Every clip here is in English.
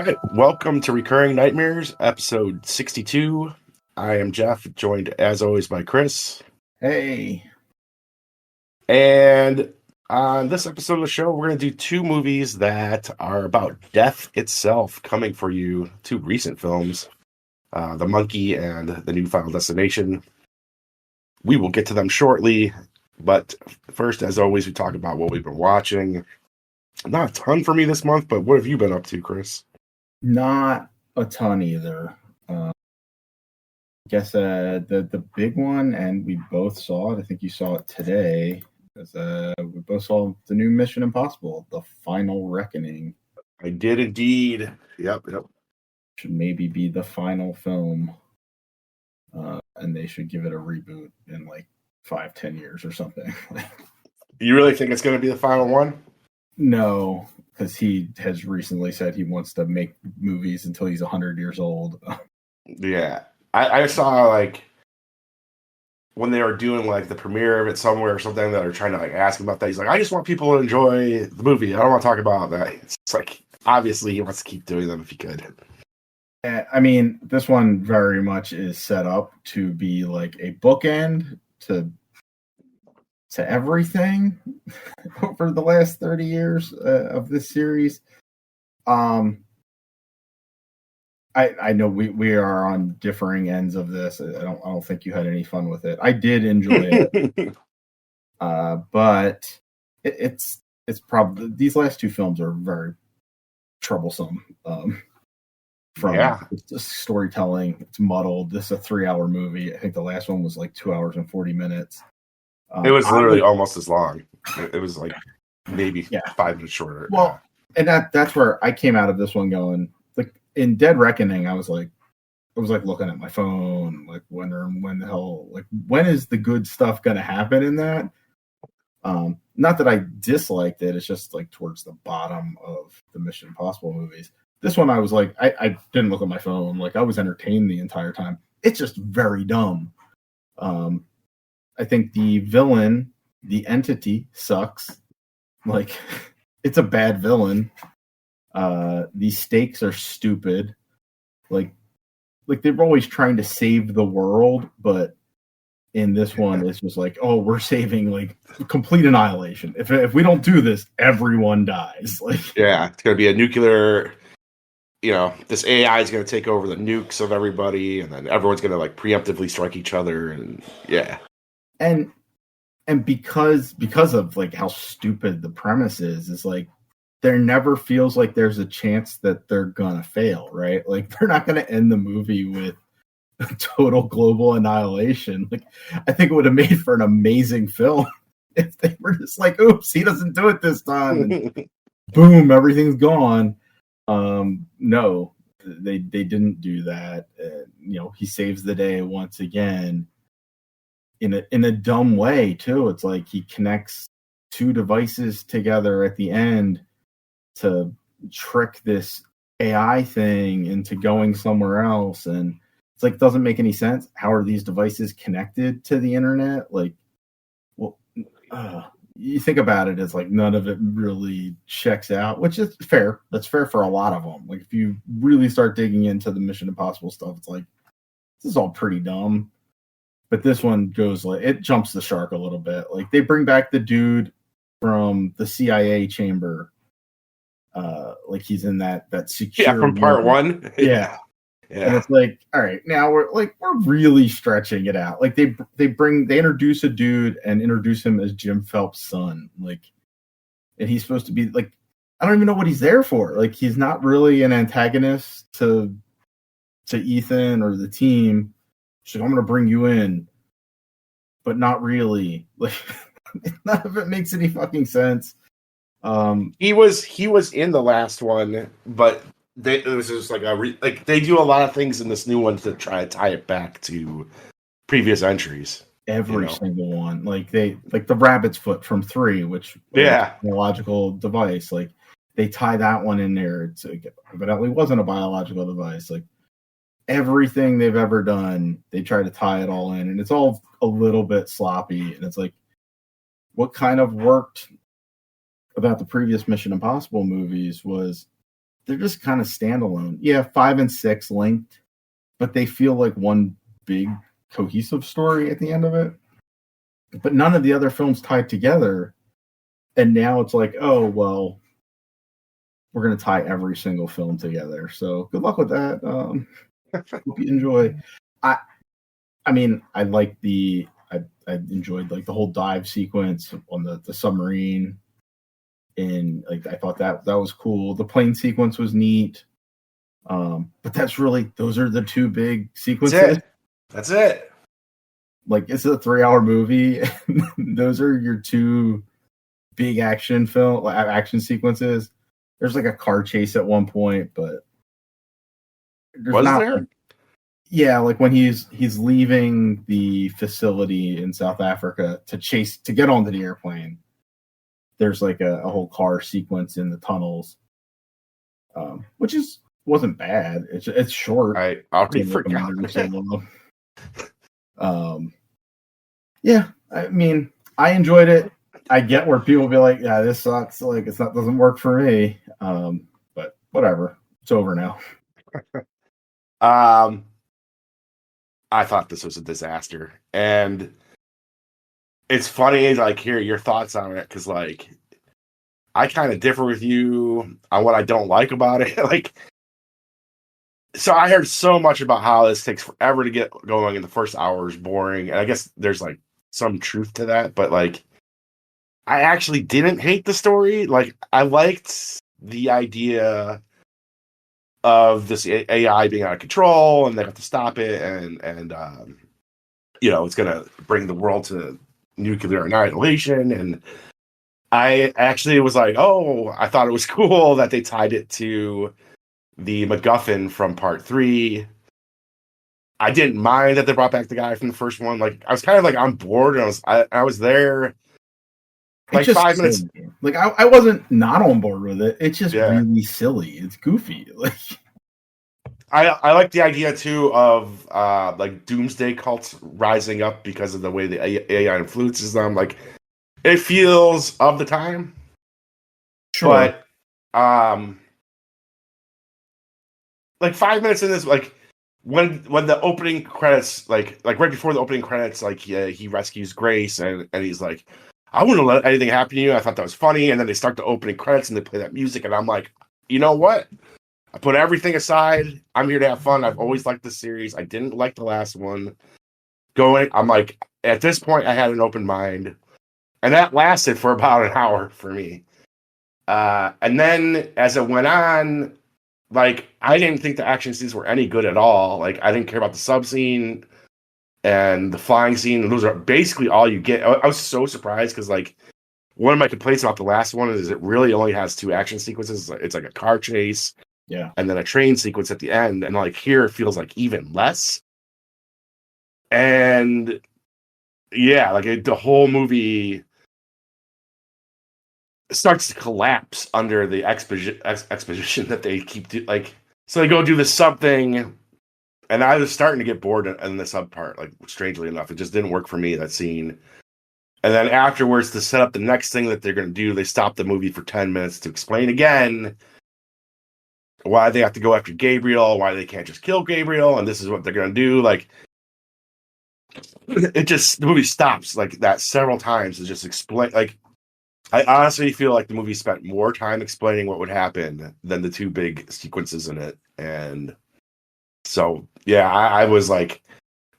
right, welcome to Recurring Nightmares, episode 62. I am Jeff, joined as always by Chris. Hey. And on this episode of the show, we're going to do two movies that are about death itself coming for you, two recent films, The Monkey and The New Final Destination. We will get to them shortly, but first, as always, we talk about what we've been watching. Not a ton for me this month, but what have you been up to, Chris? Not a ton either. I guess the big one, and we both saw it. I think you saw it today. We both saw the new Mission Impossible, The Final Reckoning. I did indeed. Yep. Should maybe be the final film, and they should give it a reboot in like 5-10 years or something. You really think it's going to be the final one? No, because he has recently said he wants to make movies until he's 100 years old. Yeah. I saw, like, when they were doing, like, the premiere of it somewhere or something, that are trying to, like, ask him about that. He's like, I just want people to enjoy the movie. I don't want to talk about that. It's like, obviously, he wants to keep doing them if he could. I mean, this one very much is set up to be, like, a bookend to everything over the last 30 years of this series. I know we are on differing ends of this. I don't think you had any fun with it. I did enjoy it, but it's probably, these last two films are very troublesome. The storytelling, it's muddled. This is a 3-hour movie. I think the last one was like 2 hours and 40 minutes. It was literally almost as long. It was like maybe 5 minutes shorter. Well, and that's where I came out of this one going, like, in Dead Reckoning, I was looking at my phone, like wondering when is the good stuff going to happen in that? Not that I disliked it. It's just like towards the bottom of the Mission Impossible movies. This one, I was like, I didn't look at my phone. Like, I was entertained the entire time. It's just very dumb. I think the villain, the entity, sucks. Like, it's a bad villain. These stakes are stupid. Like they're always trying to save the world, but in this one, it's just like, oh, we're saving, like, complete annihilation. If we don't do this, everyone dies. Like, yeah, it's gonna be a nuclear. This AI is gonna take over the nukes of everybody, and then everyone's gonna, like, preemptively strike each other, and yeah. And because of, like, how stupid the premise is like, there never feels like there's a chance that they're gonna fail, right? Like, they're not gonna end the movie with total global annihilation. Like, I think it would have made for an amazing film if they were just like, oops, he doesn't do it this time, and boom, everything's gone. No, they didn't do that. He saves the day once again in a dumb way too. It's like he connects two devices together at the end to trick this AI thing into going somewhere else, and it's like, doesn't make any sense. How are these devices connected to the internet? Like, well, you think about it, it's like none of it really checks out, which is fair. That's fair for a lot of them. Like, if you really start digging into the Mission Impossible stuff, it's like, this is all pretty dumb. But this one goes, like, it jumps the shark a little bit. Like, they bring back the dude from the CIA chamber. Like, he's in that secure from part one. Yeah. And it's like, all right, now we're really stretching it out. Like, they introduce a dude and introduce him as Jim Phelps' son. Like, and he's supposed to be, like, I don't even know what he's there for. Like, he's not really an antagonist to Ethan or the team. She's like, I'm going to bring you in, but not really. Like, none of it makes any fucking sense. He was in the last one, but it was just like they do a lot of things in this new one to try to tie it back to previous entries. Every single one, like the rabbit's foot from 3, which was a biological device. Like, they tie that one in there. It evidently wasn't a biological device. Like, everything they've ever done, they try to tie it all in, and it's all a little bit sloppy. And it's like, what kind of worked about the previous Mission Impossible movies was they're just kind of standalone. Yeah, 5 and 6 linked, but they feel like one big cohesive story at the end of it. But none of the other films tied together. And now it's like, oh, well, we're going to tie every single film together. So good luck with that. Hope you enjoy. I mean, I like I enjoyed like the whole dive sequence on the submarine, and like I thought that was cool. The plane sequence was neat, but those are the two big sequences. That's it. Like it's a 3-hour movie. Those are your two big action sequences. There's like a car chase at one point, but Was there? Like, yeah, like when he's leaving the facility in South Africa to get onto the airplane. There's like a whole car sequence in the tunnels, which wasn't bad. It's short. I already forgot. Yeah, I mean, I enjoyed it. I get where people be like, "Yeah, this sucks. Like, doesn't work for me." But whatever. It's over now. I thought this was a disaster, and it's funny like hear your thoughts on it because like I kind of differ with you on what I don't like about it. Like, so I heard so much about how this takes forever to get going, and the first hour is boring, and I guess there's like some truth to that, but like I actually didn't hate the story. Like, I liked the idea of this AI being out of control, and they have to stop it, and it's gonna bring the world to nuclear annihilation. And I actually was like, oh, I thought it was cool that they tied it to the MacGuffin from part 3. I didn't mind that they brought back the guy from the first one. Like, I was kind of like on board, and I was there. Like 5 minutes. Like I wasn't not on board with it. It's just really silly. It's goofy. Like I like the idea too of like doomsday cults rising up because of the way the AI influences them. Like, it feels of the time. Sure. But like 5 minutes in this, like when the opening credits, like right before the opening credits, like he rescues Grace, and he's like, I wouldn't let anything happen to you. I thought that was funny. And then they start the opening credits and they play that music. And I'm like, you know what? I put everything aside. I'm here to have fun. I've always liked this series. I didn't like the last one. I'm like, at this point, I had an open mind. And that lasted for about an hour for me. And then as it went on, like, I didn't think the action scenes were any good at all. Like, I didn't care about the sub scene and the flying scene. Those are basically all you get. I was so surprised because, like, one of my complaints about the last one is it really only has 2 action sequences. It's like a car chase, and then a train sequence at the end. And like here, it feels like even less. And yeah, like the whole movie starts to collapse under the exposition that they keep like. So they go do this something. And I was starting to get bored in the sub part, like, strangely enough. It just didn't work for me, that scene. And then afterwards, to set up the next thing that they're going to do, they stop the movie for 10 minutes to explain again why they have to go after Gabriel, why they can't just kill Gabriel, and this is what they're going to do. Like, the movie stops like that several times to just explain. Like, I honestly feel like the movie spent more time explaining what would happen than the 2 big sequences in it. And so, yeah, I was like,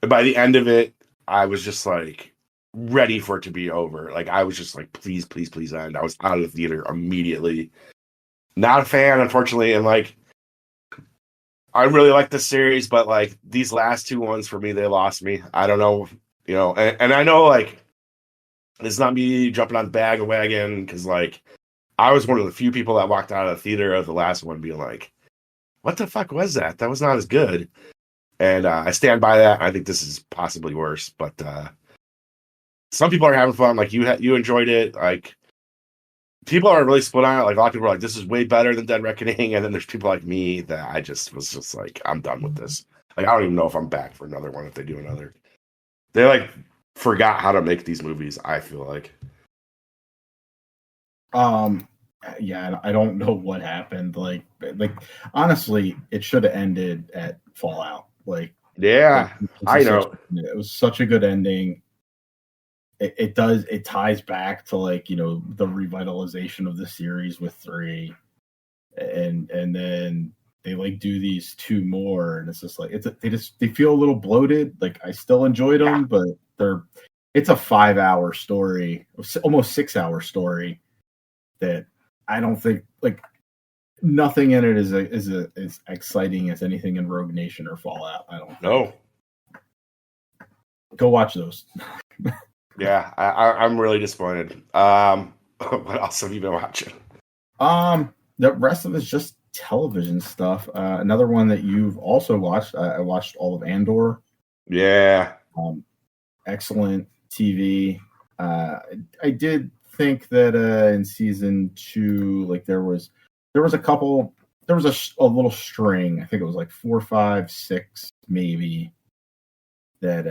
by the end of it, I was just like ready for it to be over. Like, I was just like, please, please, please end. I was out of the theater immediately. Not a fan, unfortunately. And like, I really like this series, but like these last 2 ones for me, they lost me. I don't know, and I know like it's not me jumping on the bandwagon because like I was one of the few people that walked out of the theater of the last one being like, what the fuck was that? That was not as good. And I stand by that. I think this is possibly worse, but some people are having fun. Like you enjoyed it. Like, people are really split on it. Like, a lot of people are like, this is way better than Dead Reckoning. And then there's people like me that I just was just like, I'm done with this. Like, I don't even know if I'm back for another one if they do another. They like forgot how to make these movies, I feel like. yeah, I don't know what happened. Like honestly, it should have ended at Fallout. Like Yeah, this I is such know. it was such a good ending. It ties back to like the revitalization of the series with 3, and then they like do these 2 more, and it's just like they feel a little bloated. Like I still enjoyed Yeah, them, but it's a 5-hour story, almost 6-hour story that I don't think like nothing in it is as exciting as anything in Rogue Nation or Fallout. I don't think. no, Go watch those. yeah, I'm really disappointed. What else have you been watching? The rest of it's just television stuff. Another one that you've also watched. I watched all of Andor. Yeah, Um, Excellent TV. Uh, I did think that in season 2, like there was a couple. There was a little string. I think it was like 4, 5, 6, maybe. That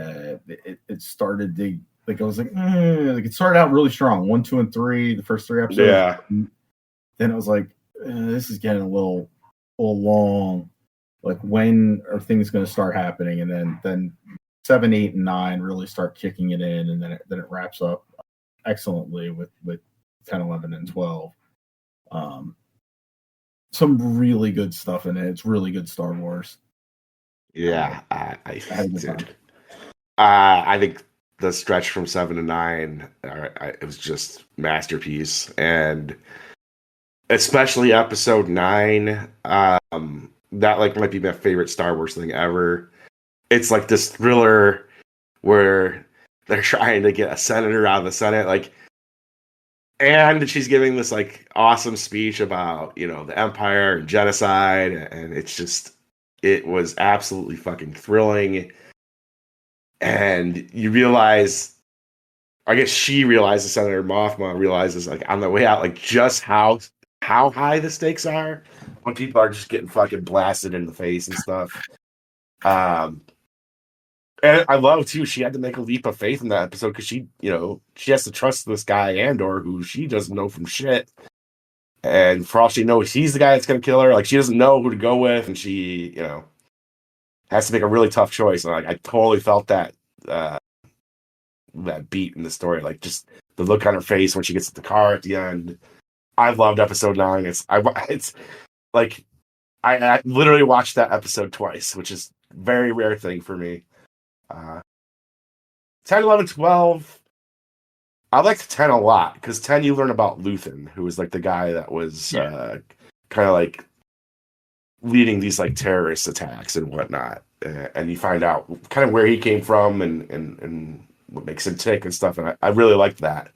it started to like I was like it started out really strong, 1, 2, and 3, the first 3 episodes. yeah, Then it was like this is getting a little long. Like when are things going to start happening? And then 7, 8, and 9 really start kicking it in, and then it wraps up excellently with 10, 11, and 12. Um, some really good stuff in it. It's really good Star Wars. yeah. I had a good Dude, time. I think the stretch from 7 to 9, it was just masterpiece, and especially episode 9. That like might be my favorite Star Wars thing ever. It's like this thriller where they're trying to get a senator out of the Senate, like, and she's giving this like awesome speech about the Empire and genocide, and it was absolutely fucking thrilling. And you realize, I guess she realizes, Senator Mothma realizes, like on the way out, like just how high the stakes are when people are just getting fucking blasted in the face and stuff. Um, and I love too, she had to make a leap of faith in that episode because she has to trust this guy Andor, who she doesn't know from shit. And for all she knows, he's the guy that's gonna kill her. Like she doesn't know who to go with, and she, has to make a really tough choice. And like I totally felt uh, that beat in the story, like just the look on her face when she gets to the car at the end. I loved episode 9. It's like I literally watched that episode twice, which is a very rare thing for me. Uh, 10, 11, 12. I liked 10 a lot because 10 you learn about Luthen, who was like the guy that was kind of like leading these like terrorist attacks and whatnot, and you find out kind of where he came from and what makes him tick and stuff. And I really liked that.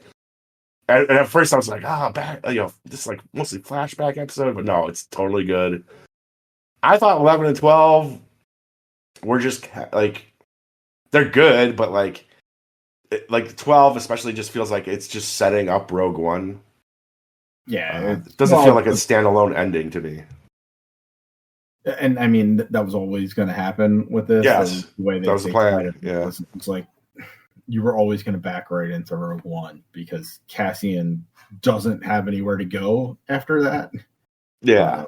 And at first I was like, back, this is like mostly flashback episode, but no, it's totally good. I thought 11 and 12 were just like they're good, but like 12 especially just feels like it's just setting up Rogue One. Yeah, It doesn't feel like a standalone ending to me. and I mean that was always going to happen with this. Yes, The way that was the they tied plan. it Yeah, was like you were always going to back right into Rogue One because Cassian doesn't have anywhere to go after that. yeah,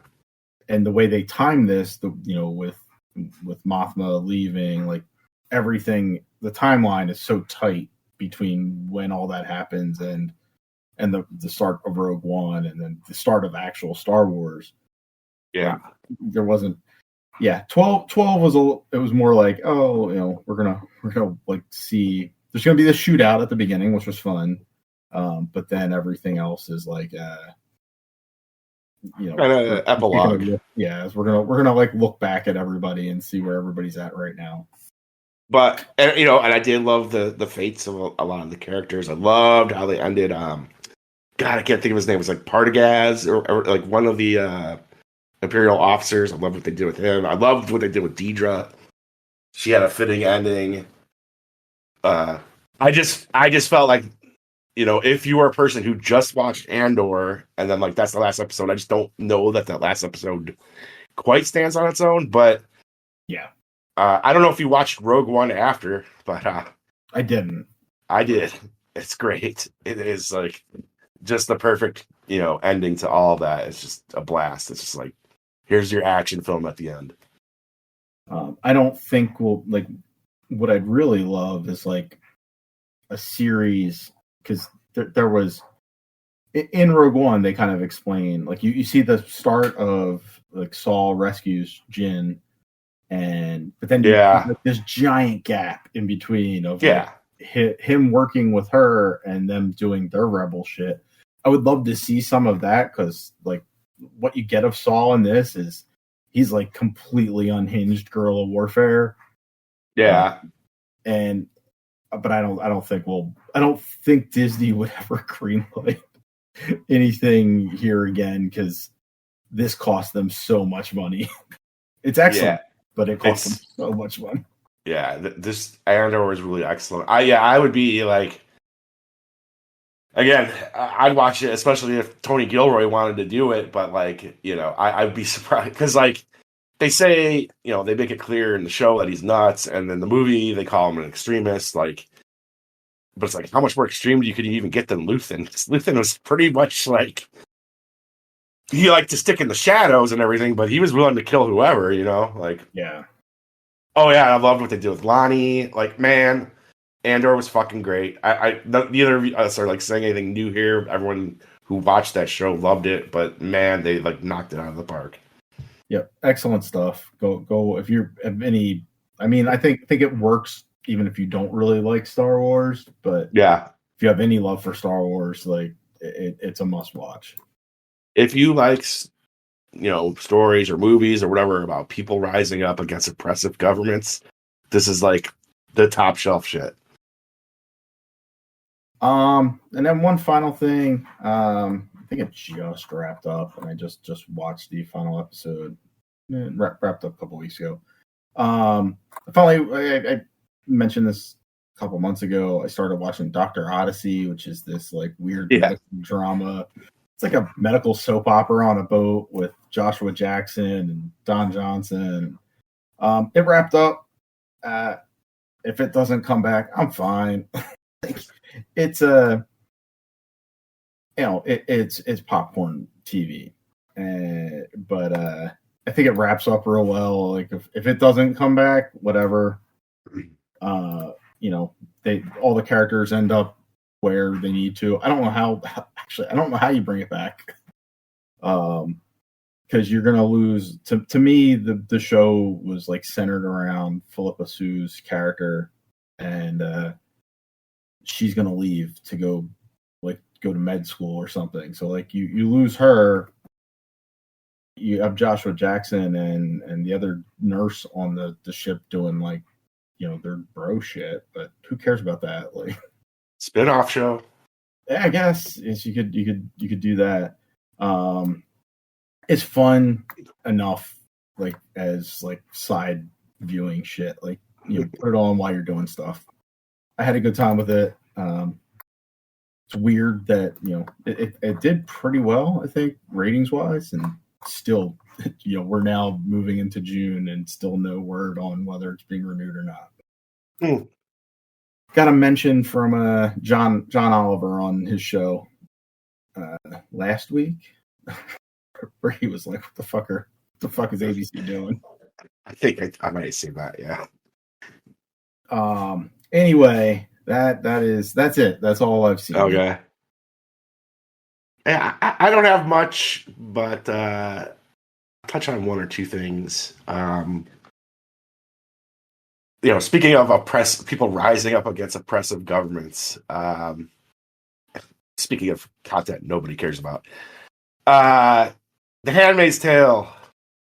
And the way they timed this, with Mothma leaving, like everything, the timeline is so tight between when all that happens and the start of Rogue One and then the start of actual Star Wars. yeah. Like there wasn't. Yeah, 12 was it was more like, oh, we're gonna like see there's gonna be the shootout at the beginning, which was fun. But then everything else is like Kind of epilogue. we're gonna like look back at everybody and see where everybody's at right now. But and I did love the fates of a lot of the characters. I loved how they ended. God, I can't think of his name. It was like Partagaz or like one of the Imperial officers. I loved what they did with him. I loved what they did with Deidre. She had a fitting ending. I just felt like, if you were a person who just watched Andor and then like that's the last episode, I just don't know that last episode quite stands on its own. But Yeah, I don't know if you watched Rogue One after, but I didn't. I did. It's great. It is like just the perfect ending to all of that. It's just a blast. It's just like, here's your action film at the end. I don't think what I'd really love is like a series, because there was in Rogue One, they kind of explain, like, you see the start of like Saul rescues Jyn, but then you have this giant gap in between of him working with her and them doing their rebel shit. I would love to see some of that, because like what you get of Saul in this is he's like completely unhinged guerrilla warfare. Yeah. But I don't think Disney would ever greenlight anything here again, because this cost them so much money. It's excellent, but it cost them so much money. Yeah, this Andor is really excellent. I would be like, again, I'd watch it, especially if Tony Gilroy wanted to do it. But like, I'd be surprised, because like they say, they make it clear in the show that he's nuts, and then the movie they call him an extremist. Like, but it's like, how much more extreme you could even get than Luthen? Because Luthen was pretty much like, he liked to stick in the shadows and everything, but he was willing to kill whoever, like. Yeah. Oh yeah, I loved what they did with Lonnie. Like, man, Andor was fucking great. Neither of us are like saying anything new here. Everyone who watched that show loved it, but man, they like knocked it out of the park. Yep, excellent stuff. Go if you have any. I mean, I think it works even if you don't really like Star Wars. But yeah, if you have any love for Star Wars, like it's a must watch. If you like, stories or movies or whatever about people rising up against oppressive governments, this is like the top shelf shit. And then one final thing, I think it just wrapped up, and I just watched the final episode. It wrapped up a couple weeks ago. Finally, I mentioned this a couple months ago. I started watching Dr. Odyssey, which is this like weird medical drama. It's like a medical soap opera on a boat with Joshua Jackson and Don Johnson. It wrapped up. If it doesn't come back, I'm fine. It's it's popcorn TV, but I think it wraps up real well. Like if it doesn't come back, whatever. All the characters end up where they need to. I don't know how. Actually, I don't know how you bring it back. Because you're gonna lose. To me, the show was like centered around Philippa Sue's character, and she's gonna leave to go to med school or something. So like you lose her. You have Joshua Jackson and the other nurse on the ship doing like their bro shit, but who cares about that? Like spin-off show. Yeah, I guess you could do that. It's fun enough, like as like side viewing shit. Like put it on while you're doing stuff. I had a good time with it. It's weird that it did pretty well, I think, ratings wise, and still we're now moving into June and still no word on whether it's being renewed or not. Got a mention from John Oliver on his show last week, where he was like, what the fuck is ABC doing? I think I might have seen that, yeah. Anyway, that's it. That's all I've seen. Okay. Yeah, I don't have much, but touch on one or two things. Speaking of people rising up against oppressive governments, speaking of content nobody cares about, The Handmaid's Tale,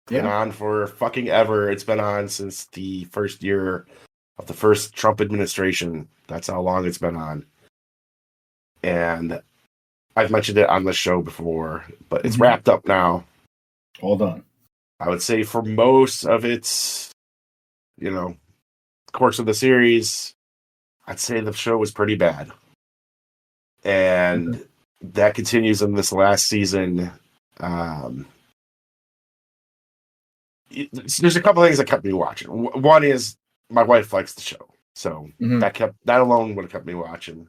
been on for fucking ever. It's been on since the first year of the first Trump administration. That's how long it's been on. And I've mentioned it on the show before, but it's wrapped up now. All done. I would say for most of its, course of the series, I'd say the show was pretty bad. And that continues in this last season. There's a couple things that kept me watching. One is my wife likes the show, so that alone would have kept me watching.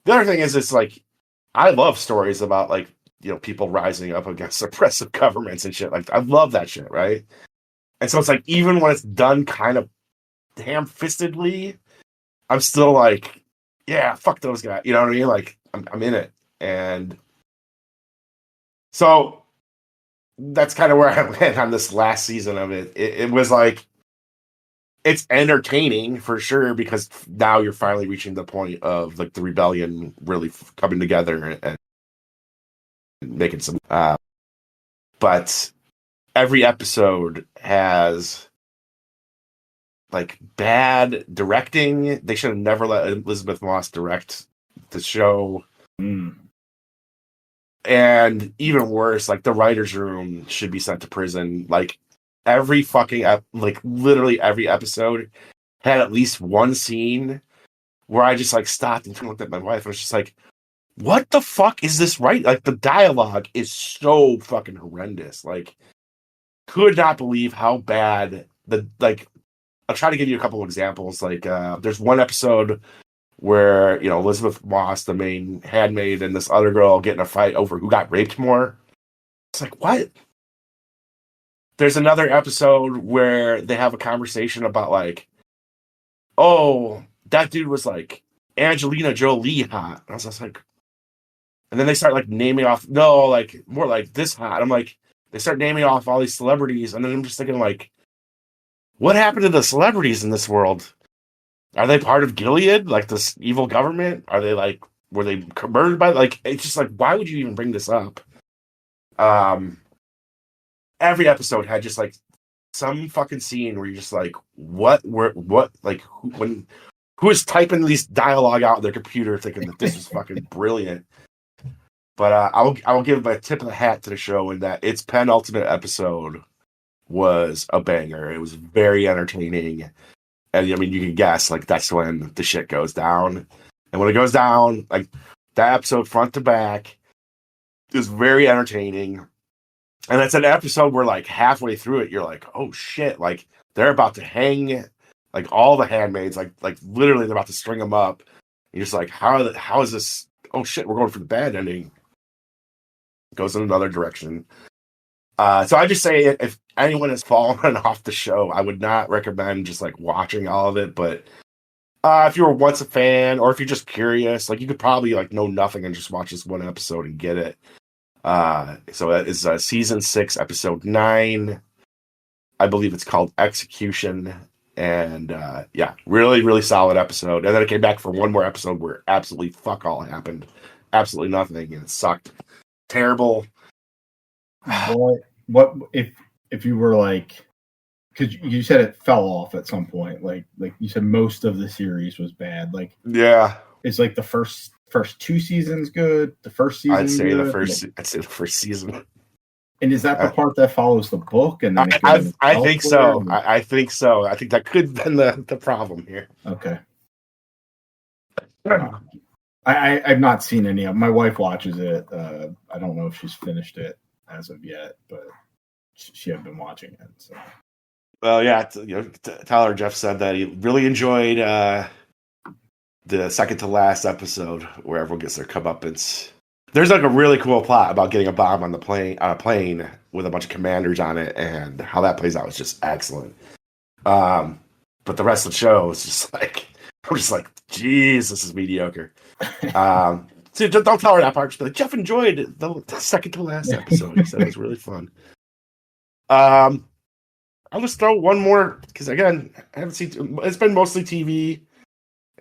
The other thing is, it's like I love stories about like, people rising up against oppressive governments and shit. Like I love that shit, right? And so it's like even when it's done kind of ham-fistedly, I'm still like, yeah, fuck those guys. You know what I mean? Like I'm in it. And so that's kind of where I went on this last season of it. It was like it's entertaining for sure because now you're finally reaching the point of like the rebellion really coming together and making some. But every episode has like bad directing. They should have never let Elizabeth Moss direct the show. Mm. And even worse, like the writers' room should be sent to prison. Like every fucking like literally every episode had at least one scene where I just like stopped and looked at my wife and was just like, "What the fuck is this?" Right? Like the dialogue is so fucking horrendous. Like, could not believe how bad the like. I'll try to give you a couple of examples. Like, there's one episode where Elizabeth Moss, the main handmaid, and this other girl get in a fight over who got raped more. It's like, what? There's another episode where they have a conversation about like, oh, that dude was like Angelina Jolie hot. And I was just like, and then they start like naming off, no, like more like this hot. I'm like, they start naming off all these celebrities, and then I'm just thinking like, what happened to the celebrities in this world? Are they part of Gilead, like this evil government? Are they like, were they murdered by, like, it's just like, why would you even bring this up? Every episode had just like some fucking scene where you're just like, like, who is typing these dialogue out on their computer thinking that this is fucking brilliant? But I will give a tip of the hat to the show in that its penultimate episode was a banger. It was very entertaining. And I mean, you can guess, like, that's when the shit goes down. And when it goes down, like, that episode front to back is very entertaining. And it's an episode where, like, halfway through it, you're like, oh shit, like, they're about to hang, like, all the handmaids, like literally, they're about to string them up. And you're just like, how is this? Oh shit, we're going for the bad ending. It goes in another direction. So I just say if anyone has fallen off the show, I would not recommend just like watching all of it. But if you were once a fan, or if you're just curious, like you could probably like know nothing and just watch this one episode and get it. So that is season 6, episode 9. I believe it's called Execution, and yeah, really, really solid episode. And then it came back for one more episode where absolutely fuck all happened, absolutely nothing, and it sucked, terrible. What if you were like, because you said it fell off at some point, like you said most of the series was bad. Like, yeah, it's like the first 2 seasons good, the first season I'd say good? I'd say the first season. And is that the part that follows the book? And then I think so. I think so. I think that could have been the problem here. Okay. I've not seen any of. My wife watches it. I don't know if she's finished it as of yet, but she had been watching it. So. Well, yeah. Tyler Jeff said that he really enjoyed the second to last episode where everyone gets their comeuppance. There's like a really cool plot about getting a bomb on a plane with a bunch of commanders on it, and how that plays out is just excellent. But the rest of the show is just like, I'm just like, geez, this is mediocre. So don't tell her that part. Just be like, Jeff enjoyed the second to last episode. He said it was really fun. I'll just throw one more because again, I haven't seen. It's been mostly TV,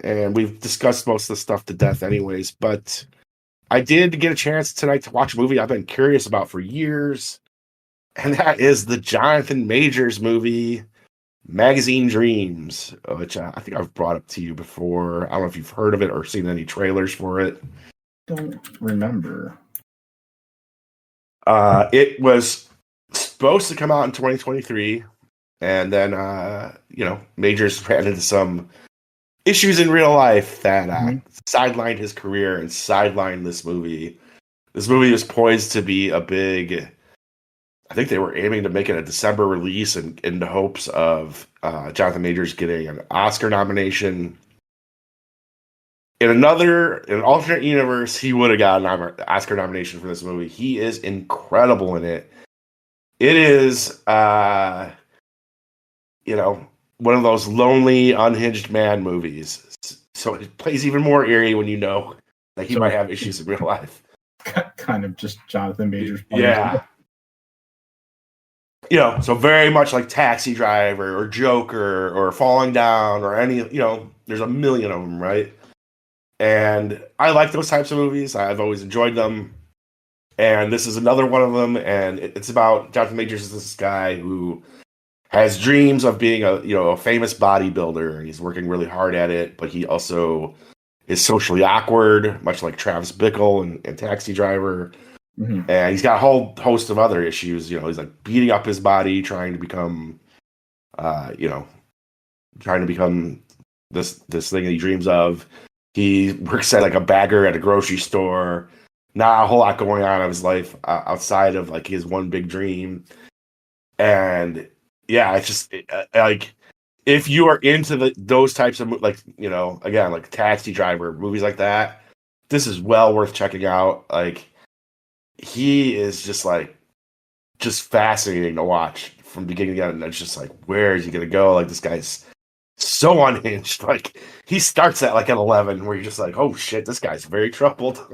and we've discussed most of the stuff to death, anyways. But I did get a chance tonight to watch a movie I've been curious about for years, and that is the Jonathan Majors movie, Magazine Dreams, which I think I've brought up to you before. I don't know if you've heard of it or seen any trailers for it. Don't remember. It was supposed to come out in 2023, and then Majors ran into some issues in real life that sidelined his career and sidelined this movie. This movie was poised to be a big. I think they were aiming to make it a December release in the hopes of Jonathan Majors getting an Oscar nomination. in an alternate universe, he would have gotten an Oscar nomination for this movie. He is incredible in it. It is, one of those lonely, unhinged man movies. So it plays even more eerie when you know that he might have issues in real life. Kind of just Jonathan Majors. Yeah. So very much like Taxi Driver or Joker or Falling Down or any, there's a million of them, right? And I like those types of movies. I've always enjoyed them. And this is another one of them. And it's about Jonathan Majors is this guy who has dreams of being a famous bodybuilder. He's working really hard at it, but he also is socially awkward, much like Travis Bickle and Taxi Driver. Mm-hmm. And he's got a whole host of other issues. He's like beating up his body, trying to become, this thing that he dreams of. He works at like a bagger at a grocery store. Not a whole lot going on in his life outside of like his one big dream. And yeah, it's just like if you are into those types of again, like Taxi Driver, movies like that, this is well worth checking out. Like he is just fascinating to watch from beginning to end. It's just like, where is he gonna go? Like this guy's so unhinged. Like he starts at like an 11, where you're just like, oh shit, this guy's very troubled.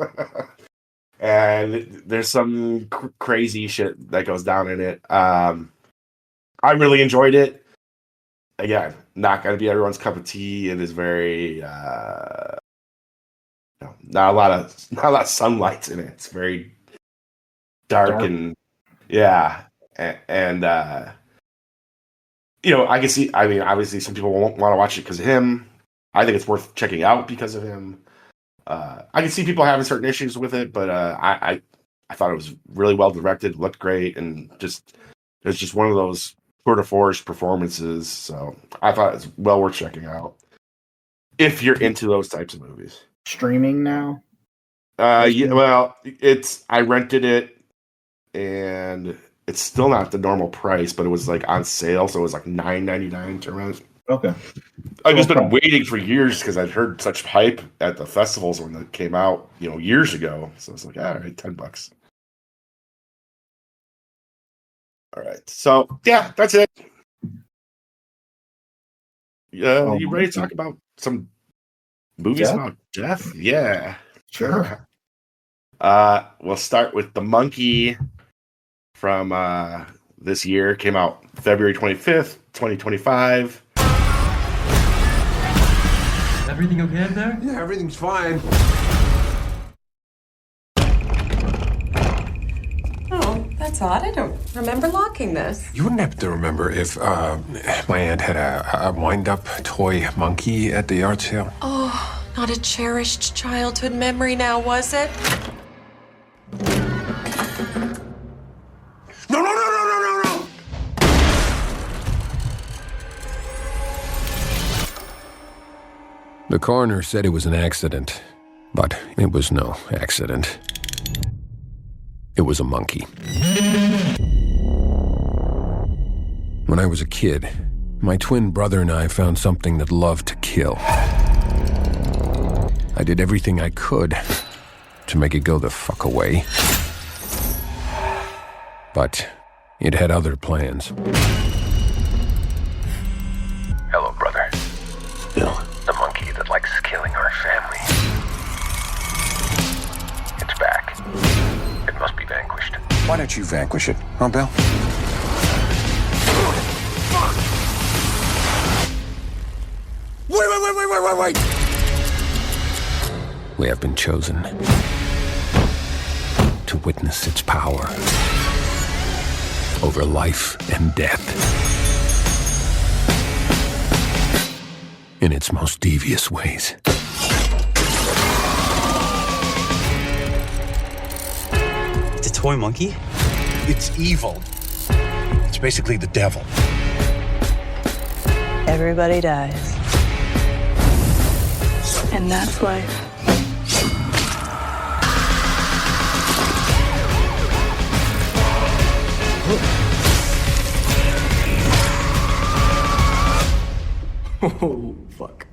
And there's some crazy shit that goes down in it. I really enjoyed it. Again, not gonna be everyone's cup of tea. It is very not a lot of sunlight in it. It's very dark. And yeah, and I can see. I mean, obviously, some people won't want to watch it because of him. I think it's worth checking out because of him. I can see people having certain issues with it, but I thought it was really well directed, looked great, and it was just one of those tour de force performances. So I thought it's well worth checking out if you're into those types of movies. Streaming now? Yeah. Well, I rented it, and it's still not the normal price, but it was like on sale, so it was like $9.99 to rent. Okay. I've just been waiting for years because I'd heard such hype at the festivals when it came out, years ago. So it's like, all right, $10. All right. So yeah, that's it. You ready to talk about some movies about death? Yeah. Sure. We'll start with The Monkey from this year. Came out February 25th, 2025. Everything okay in there? Yeah, everything's fine. Oh, that's odd. I don't remember locking this. You wouldn't happen to remember if my aunt had a wind-up toy monkey at the yard sale? Oh, not a cherished childhood memory now, was it? No! The coroner said it was an accident, but it was no accident. It was a monkey. When I was a kid, my twin brother and I found something that loved to kill. I did everything I could to make it go the fuck away. But it had other plans. Hello, brother. Bill. The monkey that likes killing our family. It's back. It must be vanquished. Why don't you vanquish it, huh, Bill? Wait! We have been chosen to witness its power over life and death. In its most devious ways. It's a toy monkey? It's evil. It's basically the devil. Everybody dies. And that's life. Oh, fuck.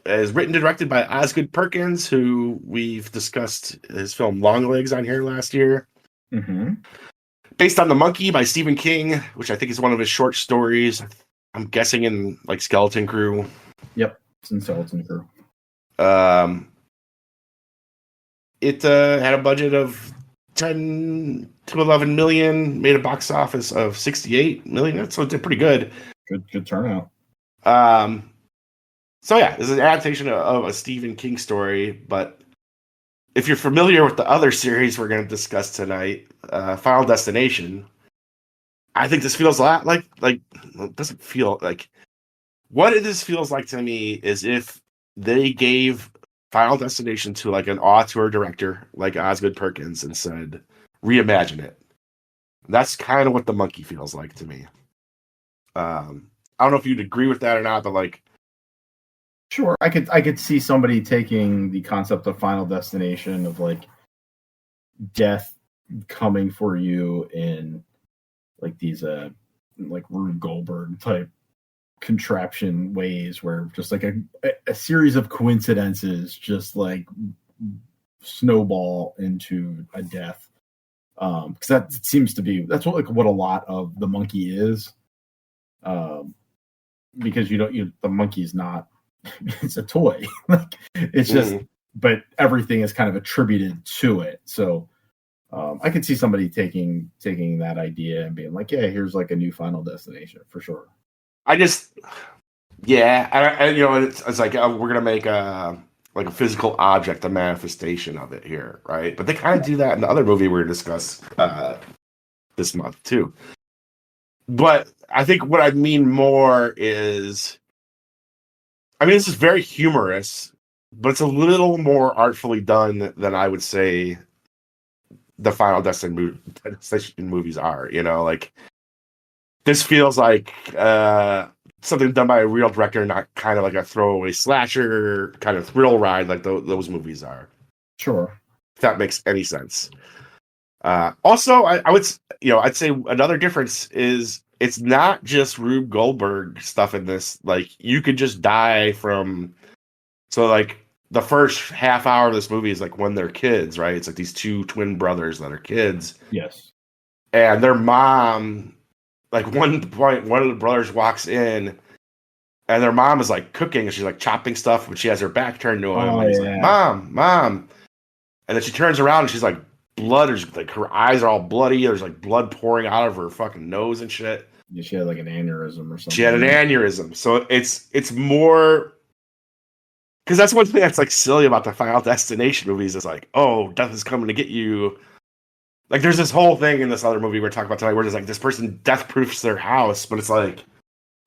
is written and directed by Osgood Perkins, who we've discussed his film Longlegs on here last year. Mm-hmm. Based on The Monkey by Stephen King, which I think is one of his short stories. I'm guessing in like Skeleton Crew. Yep, it's in Skeleton Crew. It had a budget of 10 to 11 million, made a box office of 68 million. So it did pretty good. Good turnout. So yeah, this is an adaptation of a Stephen King story, but if you're familiar with the other series we're going to discuss tonight, Final Destination, I think this feels a lot like it doesn't feel like what this feels like to me is if they gave Final Destination to like an auteur director like Osgood Perkins and said, reimagine it. That's kind of what The Monkey feels like to me. I don't know if you'd agree with that or not, but like, sure, I could see somebody taking the concept of Final Destination of like death coming for you in like these like Rube Goldberg type contraption ways where just like a series of coincidences just like snowball into a death. Because that seems to be that's what a lot of The Monkey is. Because the monkey's not it's a toy. Like it's just but everything is kind of attributed to it. So I could see somebody taking that idea and being like, yeah, here's like a new Final Destination for sure. I just, yeah, and it's like we're gonna make a physical object, a manifestation of it here, right? But they kind of do that in the other movie we're gonna discuss this month too. But I think what I mean more is, this is very humorous, but it's a little more artfully done than I would say the Final Destination movies are. Like this feels like something done by a real director, not kind of like a throwaway slasher kind of thrill ride like those movies are. Sure, if that makes any sense. Also, I'd say another difference is it's not just Rube Goldberg stuff in this. Like you could just die from. So like the first half hour of this movie is like when they're kids, right? It's like these two twin brothers that are kids. Yes, and their mom. Like one point, one of the brothers walks in, and their mom is like cooking, and she's like chopping stuff, but she has her back turned to him. And he's like, "Mom," and then she turns around, and she's like, blood, like her eyes are all bloody. There's like blood pouring out of her fucking nose and shit. Yeah, she had like an aneurysm or something. She had an aneurysm, so it's more because that's one thing that's like silly about the Final Destination movies. Is like, oh, death is coming to get you. Like, there's this whole thing in this other movie we're talking about tonight where there's like this person death proofs their house, but it's like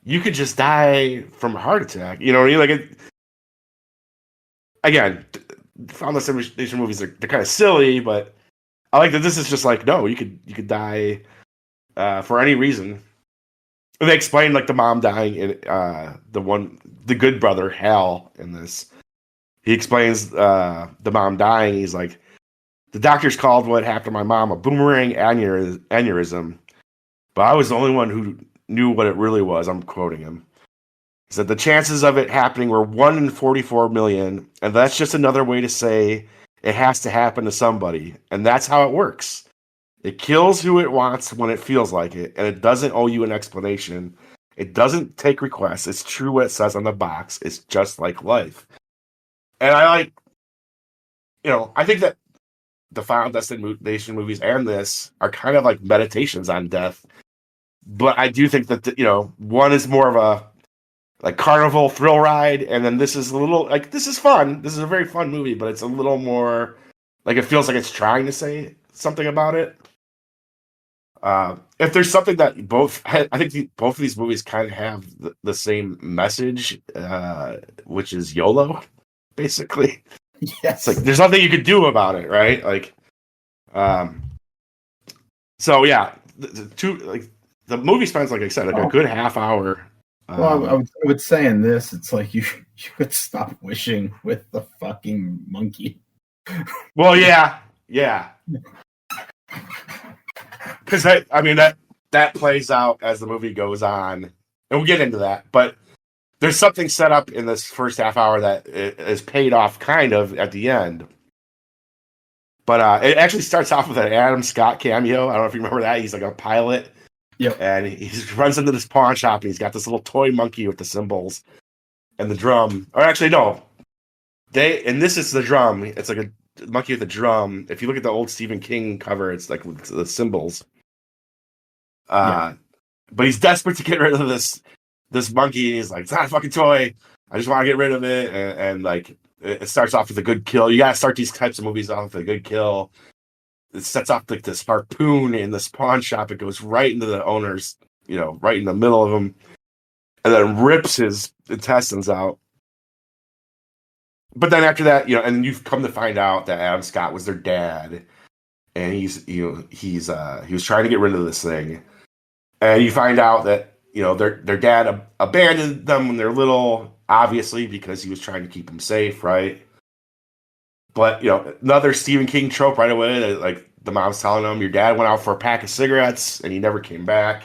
you could just die from a heart attack. You know what I mean? Like, again, Final Destination movies they're kind of silly, but I like that this is just like no, you could die for any reason. And they explain like the mom dying in the good brother Hal in this. He explains the mom dying. He's like, the doctors called what happened to my mom a boomerang aneurysm, but I was the only one who knew what it really was. I'm quoting him. He said the chances of it happening were 1 in 44 million, and that's just another way to say it has to happen to somebody, and that's how it works. It kills who it wants when it feels like it, and it doesn't owe you an explanation. It doesn't take requests. It's true what it says on the box. It's just like life. And I think that the Final Destination movies and this are kind of like meditations on death. But I do think that, one is more of a like carnival thrill ride. And then this is a little like, this is fun. This is a very fun movie, but it's a little more like, it feels like it's trying to say something about it. If there's something that I think both of these movies kind of have the same message, which is YOLO, basically. Yes. It's like there's nothing you could do about it, right? Like, so yeah, the movie spends, like I said, like a good half hour. Well, I would say in this, it's like you could stop wishing with the fucking monkey. Well, yeah. Because that plays out as the movie goes on, and we'll get into that. But there's something set up in this first half hour that is paid off kind of at the end. But it actually starts off with an Adam Scott cameo. I don't know if you remember that. He's like a pilot. Yep. And he runs into this pawn shop and he's got this little toy monkey with the cymbals and the drum. Or actually, no. And this is the drum. It's like a monkey with a drum. If you look at the old Stephen King cover, it's like with the cymbals. But he's desperate to get rid of this monkey. He's like, it's not a fucking toy. I just want to get rid of it. And like, it starts off with a good kill. You gotta start these types of movies off with a good kill. It sets off like this harpoon in this pawn shop. It goes right into the owner's, right in the middle of him, and then rips his intestines out. But then after that, and you've come to find out that Adam Scott was their dad, and he was trying to get rid of this thing, and you find out that their dad abandoned them when they're little, obviously because he was trying to keep them safe, right? But another Stephen King trope right away that like the mom's telling them your dad went out for a pack of cigarettes and he never came back.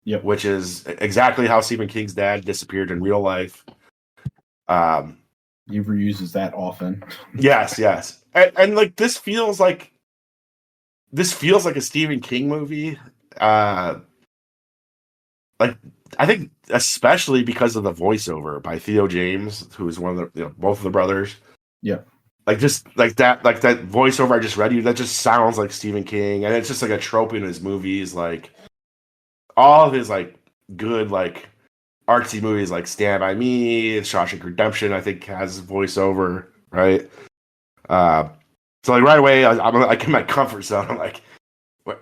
Yep. Which is exactly how Stephen King's dad disappeared in real life. He reuses that often. Yes. And like this feels like a Stephen King movie. Like I think especially because of the voiceover by Theo James, who is one of the both of the brothers. Yep. Like just like that voiceover I just read you, that just sounds like Stephen King, and it's just like a trope in his movies. Like all of his like good like artsy movies, like Stand by Me, Shawshank Redemption, I think has voiceover, right? So like right away, I'm like in my comfort zone. I'm like,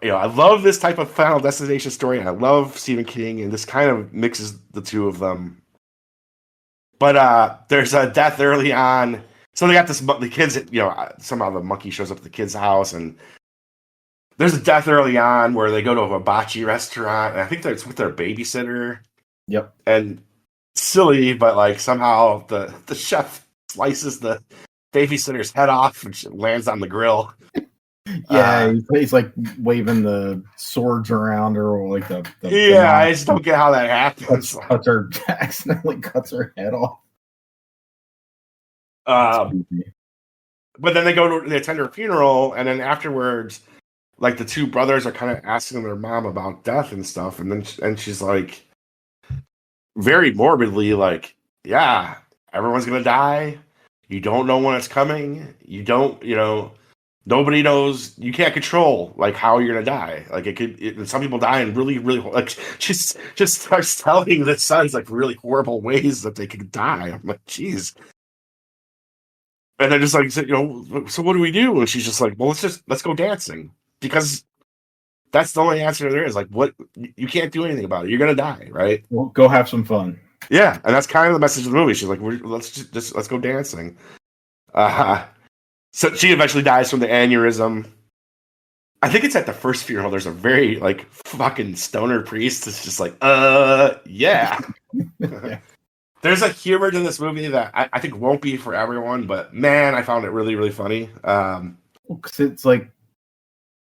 I love this type of Final Destination story, and I love Stephen King, and this kind of mixes the two of them. But there's a death early on. So they got the kids, somehow the monkey shows up at the kid's house, and there's a death early on where they go to a hibachi restaurant, and I think that's with their babysitter. Yep. And silly, but like somehow the chef slices the babysitter's head off and lands on the grill. Yeah, he's like waving the swords around her, or like the I just don't get how that happens. Accidentally cuts her head off. But then they attend her funeral, and then afterwards, like the two brothers are kind of asking their mom about death and stuff, and she's like, very morbidly, like, yeah, everyone's gonna die. You don't know when it's coming. You don't, nobody knows. You can't control like how you're gonna die. Like and some people die in really, really like. Just starts telling the sons like really horrible ways that they could die. I'm like, jeez. And then just like, so what do we do? And she's just like, well, let's go dancing, because that's the only answer there is. Like, what, you can't do anything about it. You're gonna die, right? Well, go have some fun. Yeah, and that's kind of the message of the movie. She's like, let's go dancing. So she eventually dies from the aneurysm. I think it's at the first funeral. There's a very like fucking stoner priest that's just like, yeah. Yeah. There's a humor to this movie that I think won't be for everyone, but man, I found it really, really funny. Because it's like,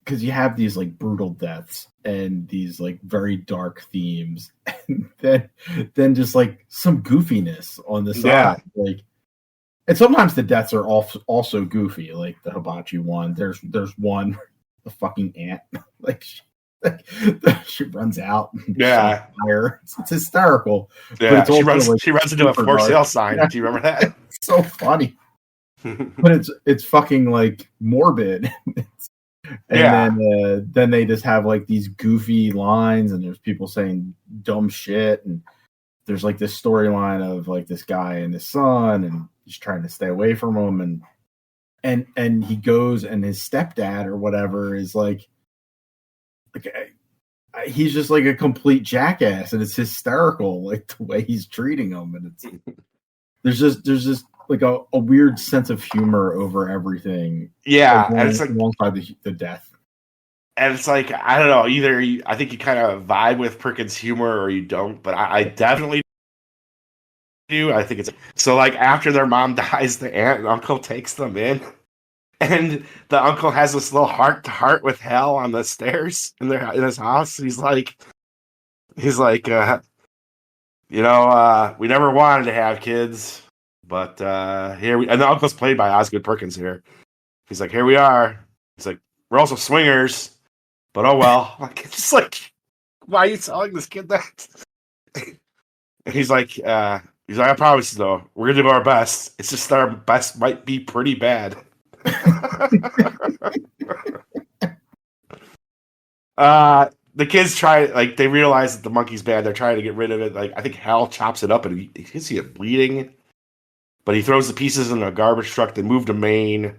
because you have these like brutal deaths and these like very dark themes, and then just like some goofiness on the side. Yeah. Like, and sometimes the deaths are also goofy, like the hibachi one. There's one, the fucking ant, like she runs out. Yeah, fire. It's hysterical. Yeah, she runs into a for sale sign. Do you remember that? It's so funny. But it's fucking like morbid. And then they just have like these goofy lines, and there's people saying dumb shit, and there's like this storyline of like this guy and his son, and he's trying to stay away from him, and he goes, and his stepdad or whatever is like he's just like a complete jackass, and it's hysterical, like the way he's treating him, and it's there's just like a weird sense of humor over everything. Yeah, like, and it's like alongside the death. And it's like, I don't know, either I think you kind of vibe with Perkins' humor or you don't, but I definitely do. I think it's so like after their mom dies, the aunt and uncle takes them in. And the uncle has this little heart-to-heart with Hal on the stairs in his house. He's like, we never wanted to have kids, but and the uncle's played by Osgood Perkins here. He's like, here we are. He's like, we're also swingers, but oh well. Like, it's just like, why are you telling this kid that? And he's like, I promise you though, we're gonna do our best. It's just that our best might be pretty bad. The kids try, like, they realize that the monkey's bad. They're trying to get rid of it. Like, I think Hal chops it up and you can see it bleeding, but he throws the pieces in a garbage truck. They move to Maine.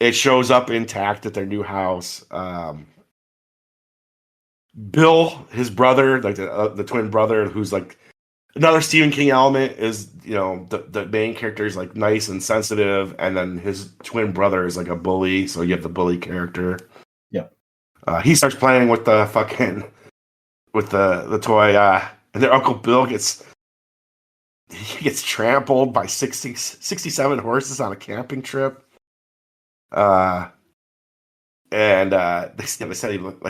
It shows up intact at their new house. Bill, his brother, like the twin brother, who's like another Stephen King element, is the main character is like nice and sensitive, and then his twin brother is like a bully. So you have the bully character. He starts playing with the toy, and their Uncle Bill gets trampled by 67 horses on a camping trip. And they said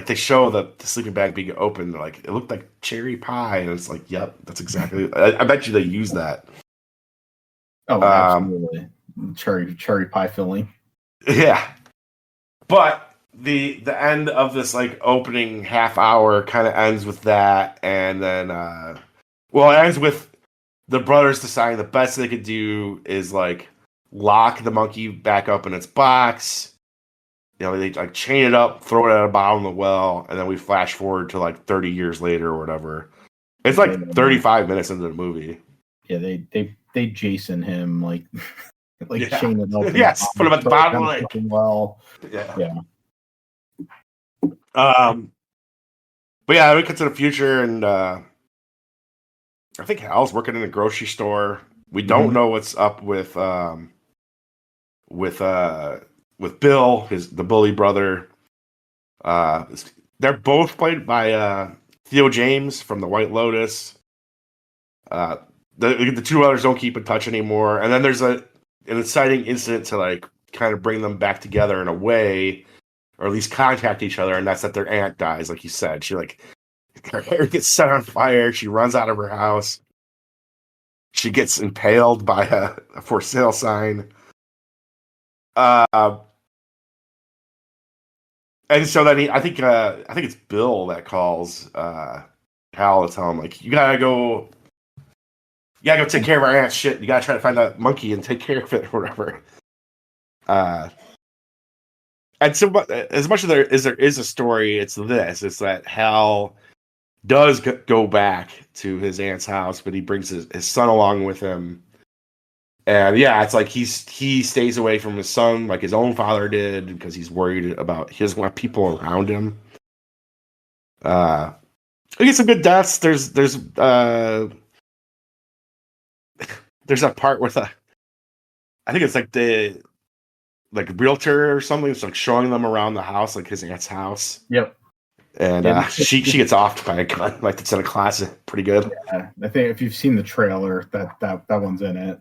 they show the sleeping bag being open. Like, it looked like cherry pie, and it's like, yep, that's exactly. I bet you they use that. Oh, absolutely, cherry pie filling. Yeah, but the end of this like opening half hour kind of ends with that, and then it ends with the brothers deciding the best they could do is like lock the monkey back up in its box. They like chain it up, throw it at the bottom of the well, and then we flash forward to like 30 years later or whatever. It's like 35 minutes into the movie. Yeah, they Jason him like chain it up. Yes, put him at the bottom of the lake. Well, yeah. But yeah, we get to the future, and I think Hal's working in a grocery store. We don't know what's up with Bill, the bully brother. They're both played by Theo James from The White Lotus. The two others don't keep in touch anymore, and then there's an inciting incident to like kind of bring them back together in a way, or at least contact each other, and that's that their aunt dies, like you said. She her hair gets set on fire. She runs out of her house. She gets impaled by a for sale sign. And so then I think it's Bill that calls Hal to tell him, like, you gotta go take care of our aunt's shit. You gotta try to find that monkey and take care of it or whatever. And so, as much as there is a story, it's that Hal does go back to his aunt's house, but he brings his son along with him. And yeah, it's like he stays away from his son like his own father did, because he's worried about he doesn't want people around him. We get some good deaths. There's a part with I think it's like the realtor or something. It's like showing them around the house, like his aunt's house. Yep. And she gets offed by a gun, like it's in a closet. Pretty good. Yeah, I think if you've seen the trailer, that one's in it.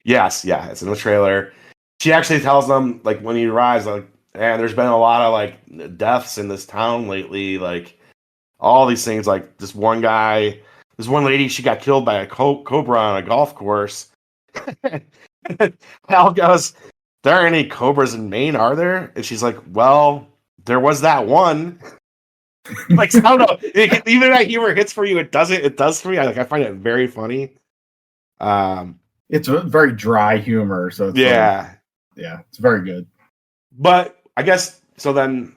Yes, yeah, it's in the trailer. She actually tells them, like, when he arrives, like, and there's been a lot of like deaths in this town lately, like all these things. Like this one lady, she got killed by a cobra on a golf course. Hal goes, "There aren't any cobras in Maine, are there?" And she's like, "Well, there was that one." Like, I don't know. Even that humor hits for you, it does for me. I find it very funny. It's a very dry humor, so it's it's very good. But I guess so. Then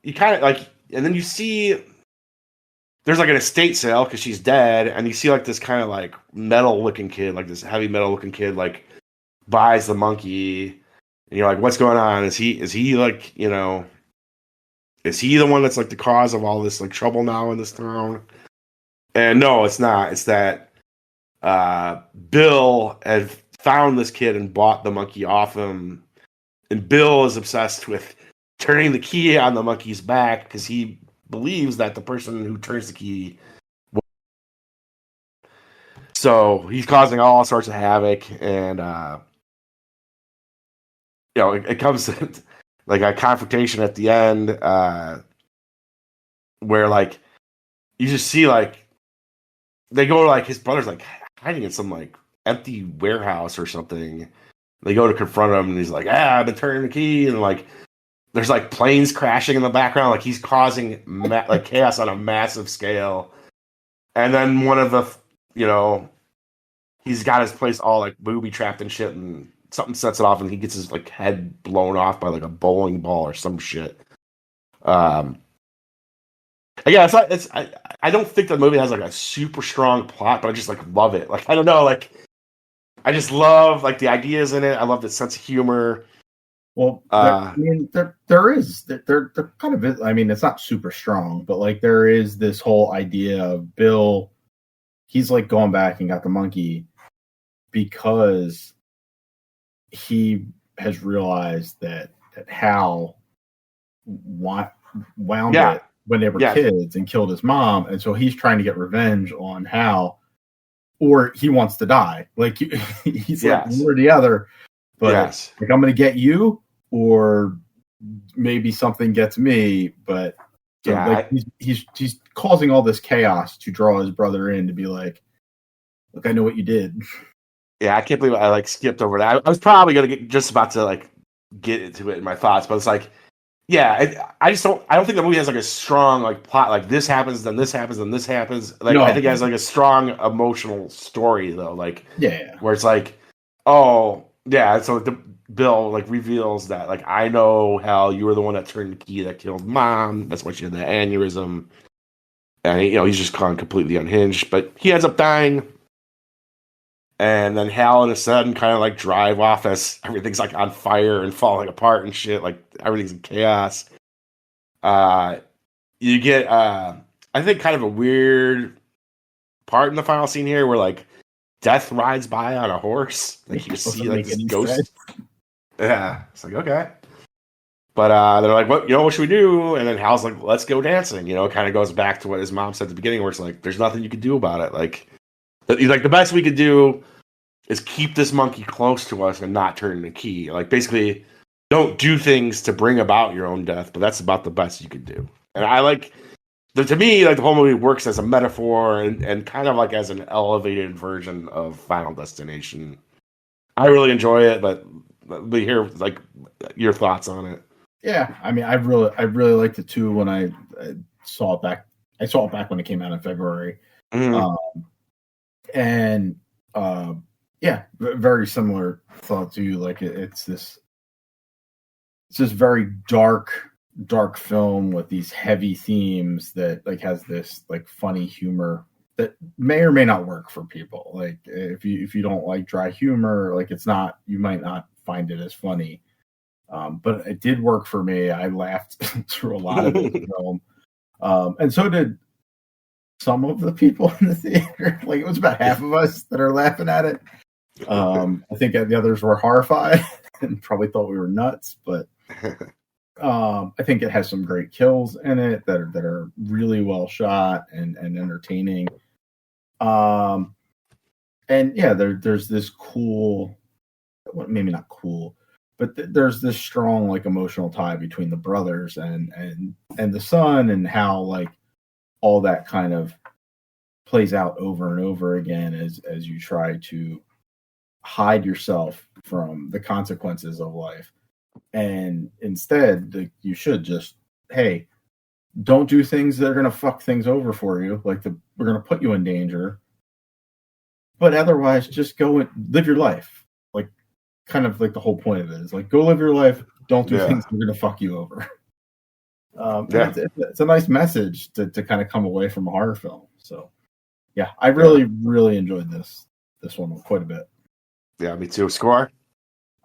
you kind of like, and then you see there's like an estate sale because she's dead, and you see like this kind of like metal looking kid, like this heavy metal looking kid, like buys the monkey, and you're like, what's going on? Is he like, is he the one that's like the cause of all this like trouble now in this town? And no, it's not. It's that Bill had found this kid and bought the monkey off him, and Bill is obsessed with turning the key on the monkey's back because he believes that the person who turns the key. So he's causing all sorts of havoc, and it comes to like a confrontation at the end, where like you just see like they go to like his brother's like hiding in some like empty warehouse or something. They go to confront him, and he's like, I've been turning the key, and like there's like planes crashing in the background, like he's causing like chaos on a massive scale. And then one of the, he's got his place all like booby trapped and shit, and something sets it off, and he gets his like head blown off by like a bowling ball or some shit. Yeah, I don't think the movie has like a super strong plot, but I just like love it. Like I don't know, like I just love like the ideas in it. I love the sense of humor. Well, I mean, there is kind of is. I mean, it's not super strong, but like there is this whole idea of Bill. He's like going back and got the monkey because he has realized that Hal wound it when they were kids and killed his mom, and so he's trying to get revenge on Hal, or he wants to die. Like he's like one or the other. But like I'm going to get you, or maybe something gets me. But like he's causing all this chaos to draw his brother in to be like, look, I know what you did. Yeah, I can't believe I like skipped over that. I was probably going to get just about to like get into it in my thoughts, but it's like, I don't think the movie has like a strong like plot. Like this happens, then this happens, then this happens. Like I think it has like a strong emotional story though. Like where it's like, oh yeah, so the Bill like reveals that like I know Hal, you were the one that turned the key that killed Mom. That's why she had the aneurysm, and he's just gone completely unhinged. But he ends up dying. And then Hal and his son kind of like drive off as everything's like on fire and falling apart and shit. Like everything's in chaos. You get, I think, kind of a weird part in the final scene here where like Death rides by on a horse. Like you see like this ghost. Yeah, it's like okay. But they're like, what should we do? And then Hal's like, let's go dancing. It kind of goes back to what his mom said at the beginning, where it's like, there's nothing you can do about it. Like the best we could do is keep this monkey close to us and not turn the key. Like basically, don't do things to bring about your own death, but that's about the best you could do. And I like, to me, like the whole movie works as a metaphor and kind of like as an elevated version of Final Destination. I really enjoy it, but we hear like your thoughts on it. Yeah, I mean, I really liked it too when I saw it back. I saw it back when it came out in February. Mm-hmm. Very similar thought to you. Like it's this very dark film with these heavy themes that like has this like funny humor that may or may not work for people. Like if you don't like dry humor, like you might not find it as funny. But it did work for me. I laughed through a lot of the film, and so did some of the people in the theater. Like it was about half of us that are laughing at it. I think the others were horrified and probably thought we were nuts. But I think it has some great kills in it that are really well shot and entertaining. And yeah, there's this cool, well, maybe not cool, but there's this strong like emotional tie between the brothers and the son, and how like all that kind of plays out over and over again as you try to hide yourself from the consequences of life. And instead, you should just, hey, don't do things that are going to fuck things over for you. Like we're going to put you in danger. But otherwise, just go and live your life. Like, kind of like the whole point of it is like, go live your life. Don't do things that are going to fuck you over. It's a nice message to kind of come away from a horror film. So, yeah, I really enjoyed this one quite a bit. Yeah, me too. Score?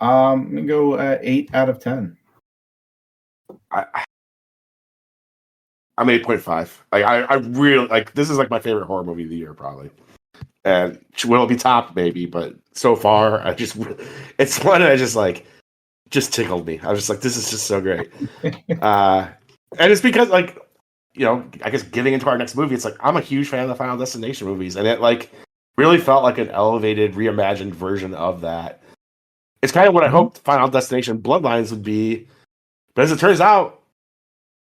I'm gonna go 8 out of 10. I'm 8.5. I really like. This is like my favorite horror movie of the year, probably. And will it be top? Maybe, but so far, it's one that just tickled me. I was just like, this is just so great. And it's because like, I guess getting into our next movie, it's like I'm a huge fan of the Final Destination movies, and it like really felt like an elevated, reimagined version of that. It's kind of what I hoped Final Destination Bloodlines would be, but as it turns out,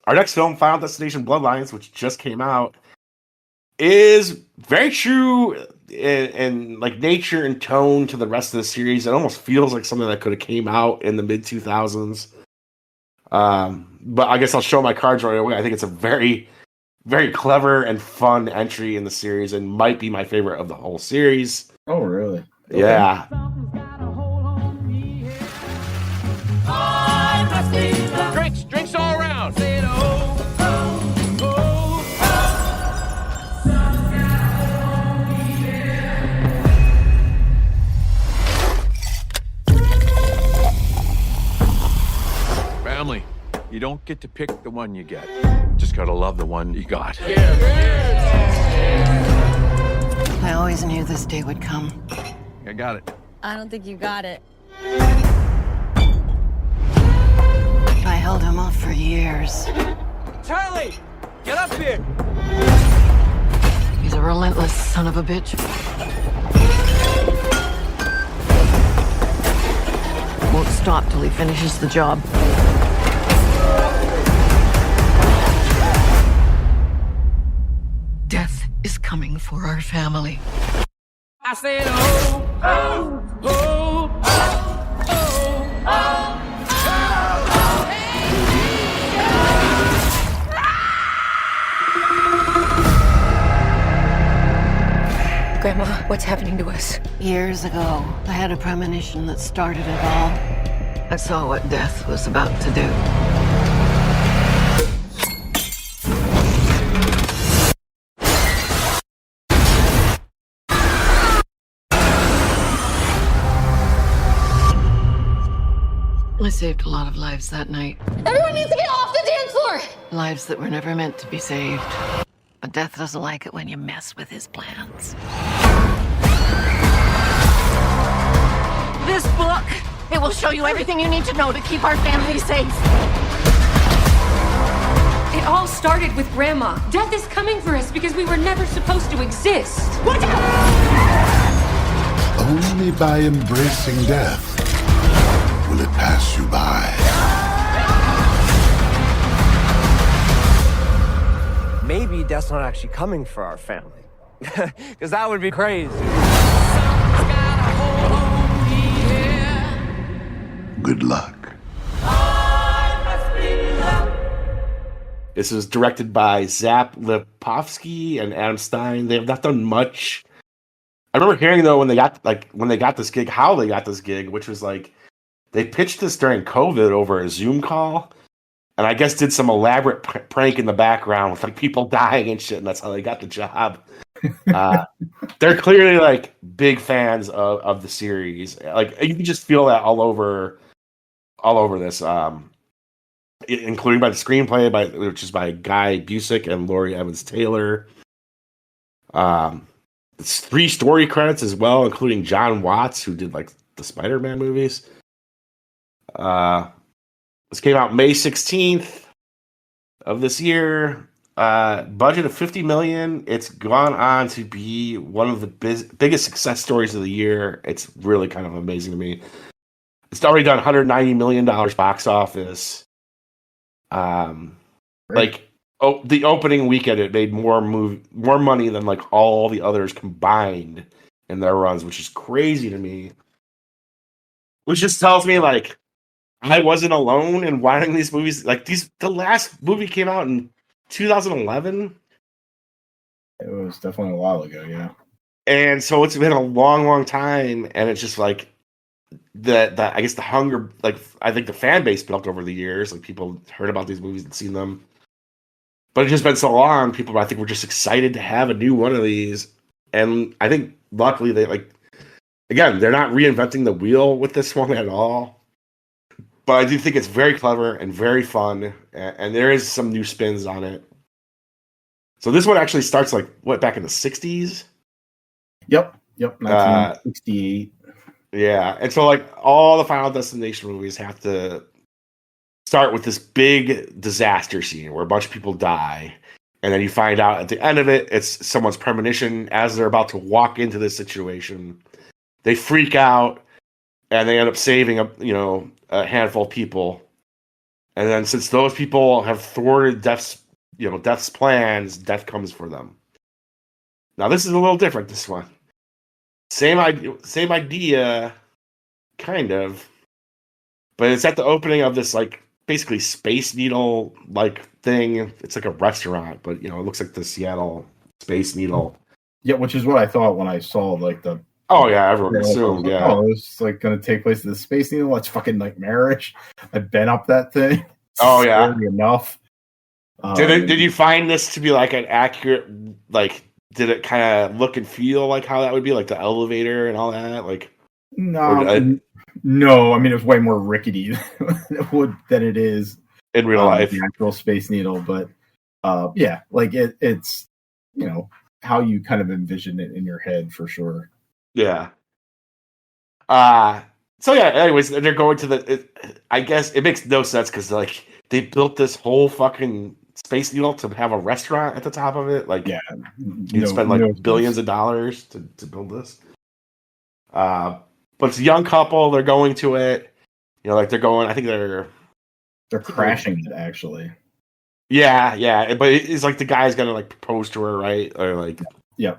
our next film, Final Destination Bloodlines, which just came out, is very true in like nature and tone to the rest of the series. It almost feels like something that could have came out in the mid 2000s. But I guess I'll show my cards right away. I think it's a very, very clever and fun entry in the series, and might be my favorite of the whole series. Oh, really? Okay. Yeah. Drinks all around. Family, you don't get to pick the one you get. Just gotta love the one you got. I always knew this day would come. I got it. I don't think you got it. I held him off for years. Charlie, get up here. He's a relentless son of a bitch. Won't stop till he finishes the job. Death is coming for our family. I said, oh, oh, oh, oh, oh. Grandma, what's happening to us? Years ago, I had a premonition that started it all. I saw what death was about to do. I saved a lot of lives that night. Everyone needs to get off the dance floor! Lives that were never meant to be saved. But death doesn't like it when you mess with his plans. This book, it will show you everything you need to know to keep our family safe. It all started with Grandma. Death is coming for us because we were never supposed to exist. Watch out! Only by embracing death will it pass you by. Maybe Death's not actually coming for our family. Because that would be crazy. Good luck. This is directed by Zap Lipovsky and Adam Stein. They have not done much. I remember hearing though when they got this gig, how they got this gig, which was like they pitched this during COVID over a Zoom call, and I guess did some elaborate prank in the background with like people dying and shit, and that's how they got the job. They're clearly like big fans of the series. Like you can just feel that all over this, including by the screenplay, which is by Guy Busick and Laurie Evans Taylor. It's 3 story credits as well, including John Watts, who did like the Spider-Man movies. This came out May 16th of this year. Budget of $50 million. It's gone on to be one of the biggest success stories of the year. It's really kind of amazing to me. It's already done $190 million box office. The opening weekend, it made more money than like all the others combined in their runs, which is crazy to me. Which just tells me like I wasn't alone in wanting these movies. Like the last movie came out in 2011. It was definitely a while ago, yeah. And so it's been a long, long time, and it's just like I guess the hunger, like I think the fan base built over the years, like people heard about these movies and seen them. But it's just been so long, people I think were just excited to have a new one of these. And I think luckily they're not reinventing the wheel with this one at all. But I do think it's very clever and very fun, and there is some new spins on it. So this one actually starts back in the 60s? Yep, 1968. Yeah, and so like all the Final Destination movies have to start with this big disaster scene where a bunch of people die, and then you find out at the end of it, it's someone's premonition as they're about to walk into this situation. They freak out, and they end up saving a handful of people. And then since those people have thwarted death's plans, death comes for them. Now this is a little different. This one, same idea, kind of, but it's at the opening of this like basically Space Needle like thing. It's like a restaurant, but it looks like the Seattle Space Needle. Yeah, which is what I thought when I saw like the. Oh yeah, everyone assumed. Like, yeah, oh, it's like going to take place at the Space Needle. That's fucking nightmarish. I've been up that thing. Oh yeah, enough. Did you find this to be like an accurate like? Did it kind of look and feel like how that would be, like the elevator and all that? Like, no. No, I mean, it was way more rickety than it is in real life. The actual Space Needle, but yeah, like it's how you kind of envision it in your head for sure. Yeah. So yeah. Anyways, they're going to I guess it makes no sense because like they built this whole fucking Space Needle to have a restaurant at the top of it. Like, yeah, you'd spend like billions of dollars to build this. But it's a young couple. They're going to it. Like they're going. I think they're crashing it actually. Yeah. But it's like the guy's gonna like propose to her, right? Or like, yeah.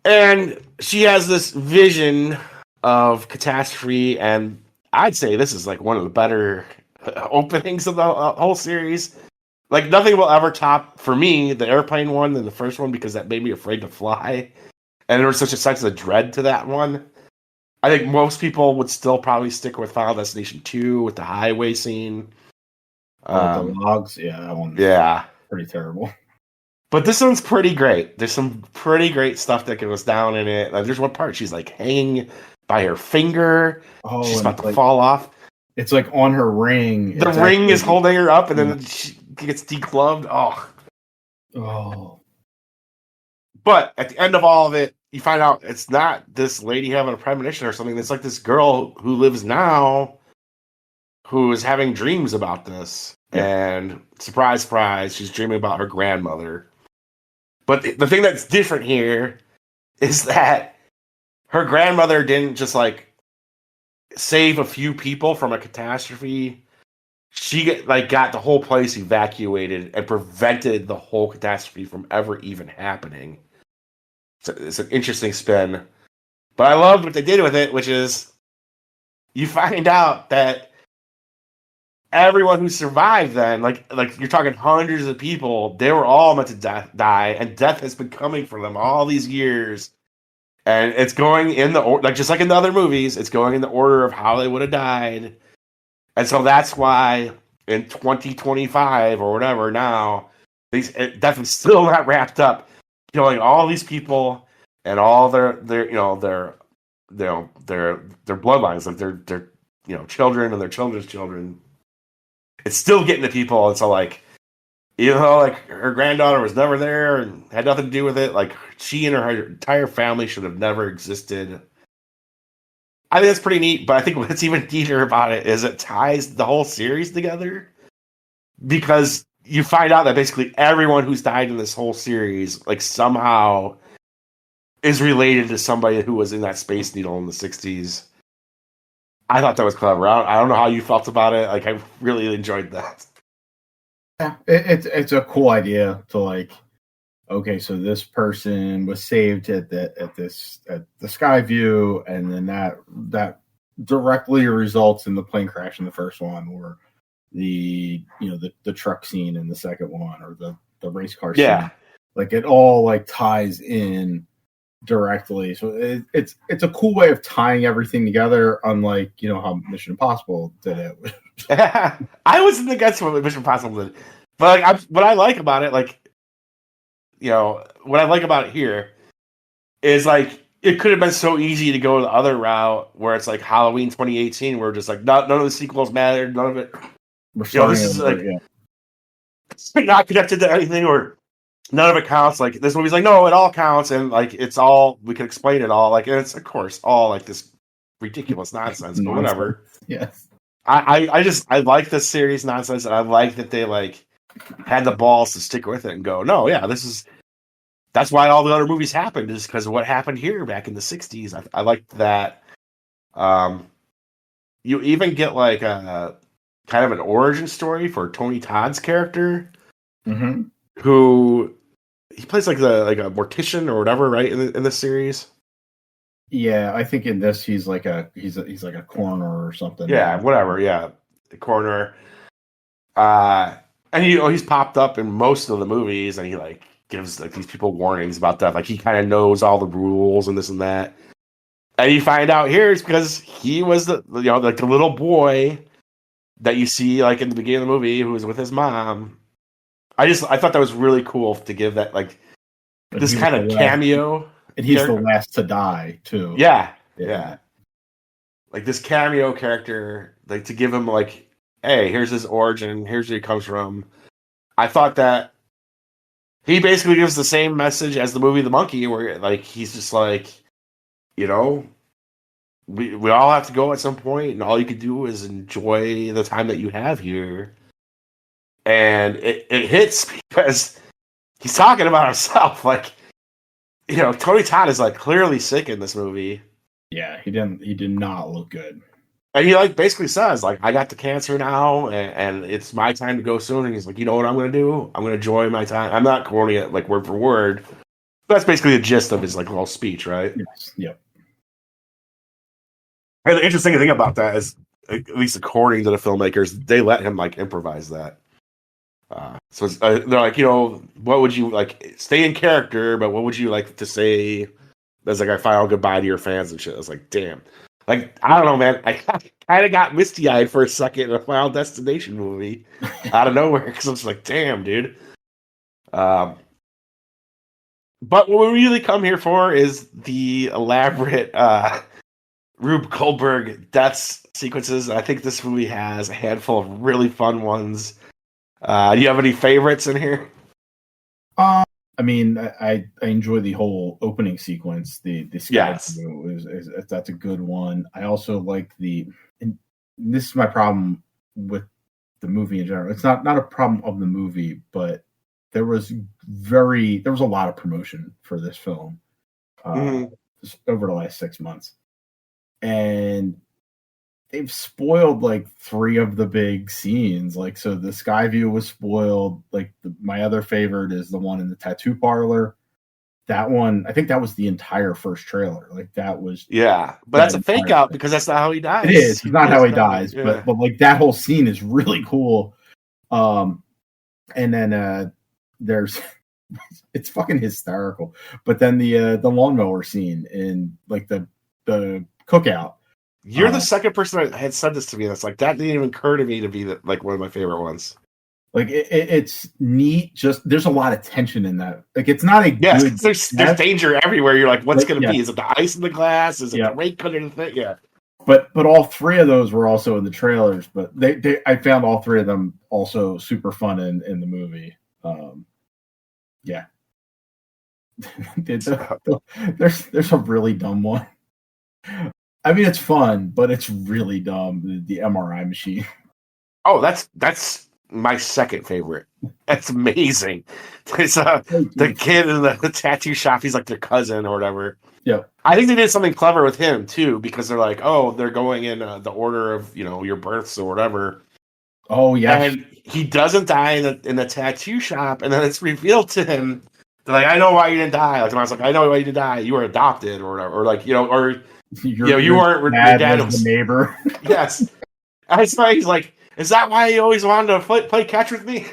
And she has this vision of catastrophe, and I'd say this is like one of the better openings of the whole series. Like nothing will ever top for me the airplane one than the first one because that made me afraid to fly, and there was such a sense of dread to that one. I think most people would still probably stick with Final Destination 2 with the highway scene. The logs, yeah, that one. Yeah, pretty terrible. But this one's pretty great. There's some pretty great stuff that goes down in it. Like, there's one part she's like hanging by her finger. Oh, she's about to fall off. It's like on her ring. The ring is holding her up, and then she gets degloved. Oh. But at the end of all of it, you find out it's not this lady having a premonition or something. It's like this girl who lives now who is having dreams about this. Yeah. And surprise, surprise, she's dreaming about her grandmother. But the thing that's different here is that her grandmother didn't just like save a few people from a catastrophe. She got the whole place evacuated and prevented the whole catastrophe from ever even happening. So it's an interesting spin. But I loved what they did with it, which is you find out that everyone who survived then, like you're talking hundreds of people, they were all meant to die, and death has been coming for them all these years. And it's going in the just like in the other movies, it's going in the order of how they would have died. And so that's why in 2025 or whatever now, death is still not wrapped up. Killing all these people and all their bloodlines, like their children and their children's children. It's still getting to people, and so like, even though like her granddaughter was never there and had nothing to do with it, like she and her entire family should have never existed. I think that's pretty neat, but I think what's even neater about it is it ties the whole series together because you find out that basically everyone who's died in this whole series, like somehow, is related to somebody who was in that Space Needle in the 60s. I thought that was clever. I don't know how you felt about it. Like, I really enjoyed that. Yeah, it's a cool idea to like, okay, so this person was saved at the Skyview, and then that directly results in the plane crash in the first one, or the truck scene in the second one, or the race car scene. Yeah. Like it all like ties in directly. So it's a cool way of tying everything together, unlike how Mission Impossible did it. I wasn't against what Mission Impossible did. But like what I like about it, like what I like about it here is like it could have been so easy to go the other route where it's like Halloween 2018 where just like none of the sequels mattered, none of it. This is like it's not connected to anything, or none of it counts. Like this movie's like, no, it all counts, and like it's all we can explain it all. Like, and it's of course all like this ridiculous nonsense, but whatever. Yes, I like this series nonsense, and I like that they like had the balls to stick with it and go, no, yeah, that's why all the other movies happened, is because of what happened here back in the 60s. I liked that. You even get like a kind of an origin story for Tony Todd's character, mm-hmm. who he plays like a mortician or whatever, right? In the series. Yeah, I think in this he's like a coroner or something. Yeah, whatever. Yeah, the coroner. And he's popped up in most of the movies, and he like gives like these people warnings about that. Like he kind of knows all the rules and this and that. And you find out here it's because he was the like the little boy that you see like in the beginning of the movie who was with his mom. I thought that was really cool to give that like this kind of cameo. And he's the last to die too. Yeah. Like this cameo character, like to give him like, hey, here's his origin, here's where he comes from. I thought that he basically gives the same message as the movie The Monkey, where like he's just like, we all have to go at some point, and all you can do is enjoy the time that you have here. And it hits because he's talking about himself. Like, Tony Todd is like clearly sick in this movie. Yeah, he did not look good. And he like basically says, like, I got the cancer now and it's my time to go soon. And he's like, you know what I'm gonna do? I'm gonna enjoy my time. I'm not quoting it like word for word. But that's basically the gist of his like little speech, right? Yes. Yep. And the interesting thing about that is, at least according to the filmmakers, they let him like improvise that. So they're like, what would you like? Stay in character, but what would you like to say as like a final goodbye to your fans and shit? I was like, damn. Like, I don't know, man. I kind of got misty-eyed for a second in a Final Destination movie out of nowhere because I was like, damn, dude. But what we really come here for is the elaborate Rube Goldberg death sequences. I think this movie has a handful of really fun ones. Do you have any favorites in here? I mean, I enjoy the whole opening sequence. The schedule is that's a good one. I also like and this is my problem with the movie in general. It's not a problem of the movie, but there was a lot of promotion for this film over the last 6 months, and they've spoiled like 3 of the big scenes. Like, so the Skyview was spoiled. Like my other favorite is the one in the tattoo parlor. That one, I think that was the entire first trailer. Like that was, but that's a fake out because that's not how he dies. It is. It's not how he dies, but like that whole scene is really cool. And then there's, it's fucking hysterical. But then the lawnmower scene in like the cookout. You're the second person that had said this to me. That's like, that didn't even occur to me to be like one of my favorite ones. Like it's neat. Just there's a lot of tension in that. Like it's not a good. There's danger everywhere. You're like, what's going to be? Is it the ice in the glass? Is it the rain cutting the thing? Yeah. But all 3 of those were also in the trailers. But I found all 3 of them also super fun in the movie. Yeah. There's a really dumb one. I mean, it's fun, but it's really dumb. The MRI machine. Oh, that's my second favorite. That's amazing. It's the kid in the tattoo shop. He's like their cousin or whatever. Yeah, I think they did something clever with him too, because they're like, oh, they're going in the order of your births or whatever. Oh yeah, and he doesn't die in the tattoo shop, and then it's revealed to him. They're like, I know why you didn't die. Like, and I was like, I know why you didn't die. You were adopted or whatever, or like you weren't. Your dad was the neighbor. Yes, that's why he's like, is that why you always wanted to play catch with me?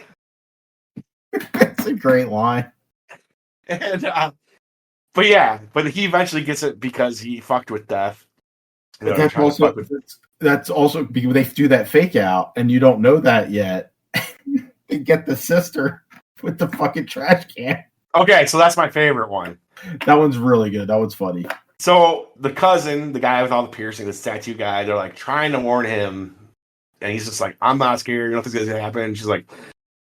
That's a great line. And but he eventually gets it because he fucked with death. That's also because they do that fake out, and you don't know that yet. They get the sister with the fucking trash can. Okay, so that's my favorite one. That one's really good. That one's funny. So the cousin, the guy with all the piercing, this tattoo guy, they're like trying to warn him, and he's just like, I'm not scared, nothing's gonna happen. And she's like,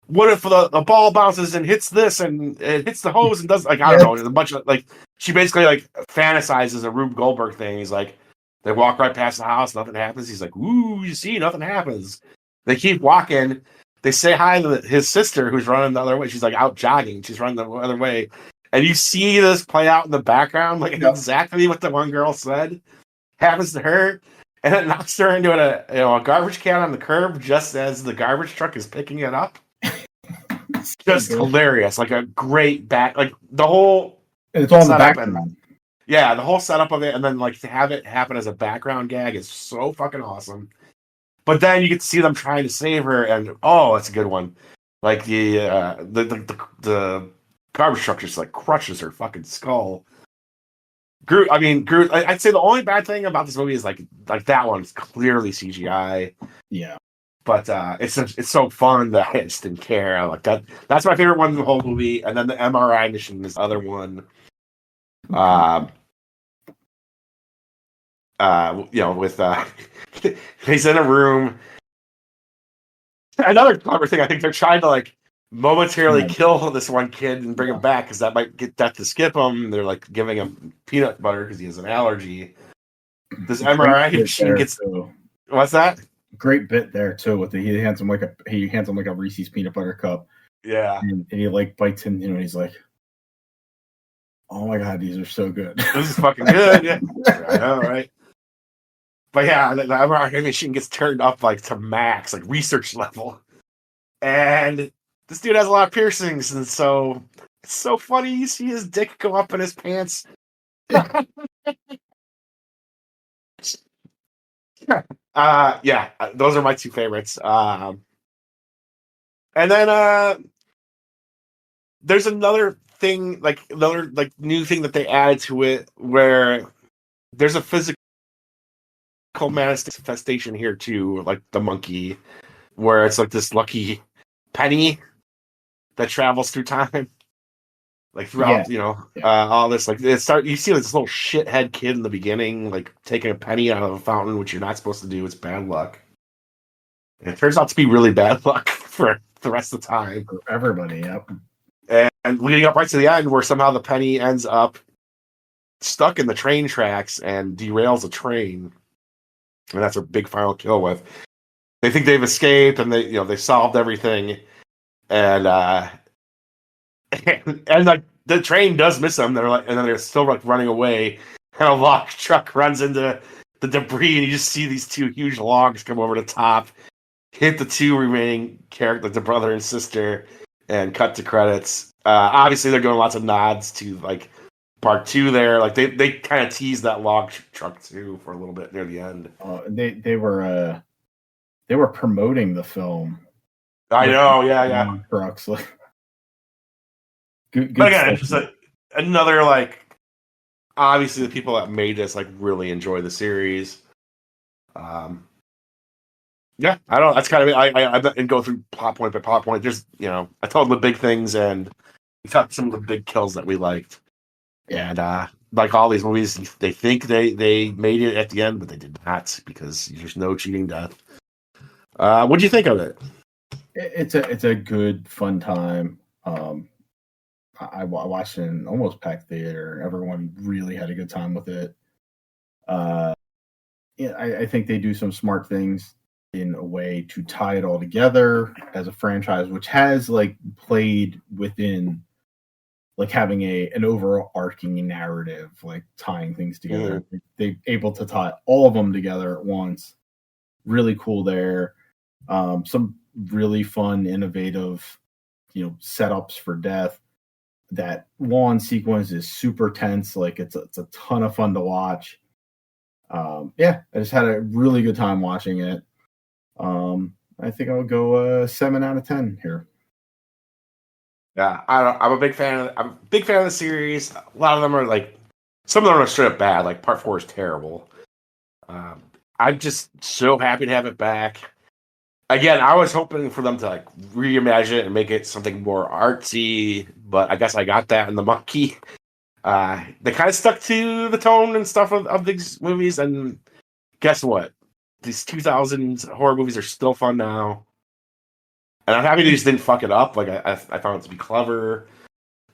what if the ball bounces and hits this and it hits the hose and does like, I don't know, a bunch of like, she basically like fantasizes a Rube Goldberg thing. He's like, they walk right past the house, nothing happens. He's like, ooh, you see, nothing happens. They keep walking. They say hi to his sister who's running the other way. She's like out jogging. She's running the other way. And you see this play out in the background, like exactly what the one girl said happens to her. And it knocks her into a garbage can on the curb just as the garbage truck is picking it up. just hilarious. Like a great back, like the whole. And it's all in the setup background. Yeah, the whole setup of it, and then like to have it happen as a background gag is so fucking awesome. But then you get to see them trying to save her, and oh, it's a good one. Like the garbage truck just like crushes her fucking skull. Groot. I'd say the only bad thing about this movie is like that one's clearly CGI. Yeah, but it's so fun that I just didn't care. I like that. That's my favorite one in the whole movie, and then the MRI mission is the other one. With he's in a room. Another clever thing, I think they're trying to like momentarily kill this one kid and bring him back because that might get death to skip him. They're like giving him peanut butter because he has an allergy. This MRI machine gets. What's that? Great bit there too. With he hands him like a Reese's peanut butter cup. Yeah, and he like bites in, and he's like, "Oh my god, these are so good. This is fucking good." Yeah. I know, right? But yeah, the MRI machine gets turned up like to max, like research level, and this dude has a lot of piercings, and so it's so funny. You see his dick go up in his pants. Yeah, those are my two favorites. And then there's another thing, another new thing that they added to it, where there's a physical manifestation here too, like the monkey, where it's like this lucky penny that travels through time, like throughout all this. Like you see this little shithead kid in the beginning, like taking a penny out of a fountain, which you're not supposed to do. It's bad luck. And it turns out to be really bad luck for the rest of the time. For everybody, yep. And leading up right to the end, where somehow the penny ends up stuck in the train tracks and derails a train. And that's a big final kill with. They think they've escaped and they solved everything. And and like the train does miss them. And then they're still like running away. And a log truck runs into the debris, and you just see these two huge logs come over the top, hit the two remaining characters, the brother and sister, and cut to credits. Obviously, they're doing lots of nods to like part 2 there. Like they kind of teased that log truck too for a little bit near the end. They were promoting the film. I know, yeah. Trucks, like good but again, it's just another like. Obviously, the people that made this like really enjoy the series. Yeah, I don't know. That's kind of it. I didn't go through plot point by plot point. Just I told them the big things and we talked some of the big kills that we liked. And like all these movies, they think they made it at the end, but they did not because there's no cheating death. What do you think of it? It's a good fun time. I watched it in almost packed theater. Everyone really had a good time with it. I think they do some smart things in a way to tie it all together as a franchise, which has like played within like having an overarching narrative, like tying things together. Mm-hmm. They're able to tie all of them together at once. Really cool there. Some really fun, innovative, setups for death. That lawn sequence is super tense. Like it's a ton of fun to watch. I just had a really good time watching it. I think I would go 7 out of 10 here. Yeah, I'm a big fan of the series. A lot of them are like, some of them are straight up bad. Like part 4 is terrible. I'm just so happy to have it back. Again, I was hoping for them to like reimagine it and make it something more artsy, but I guess I got that in the monkey. They kind of stuck to the tone and stuff of these movies, and guess what? These 2000s horror movies are still fun now. And I'm happy they just didn't fuck it up. Like I found it to be clever,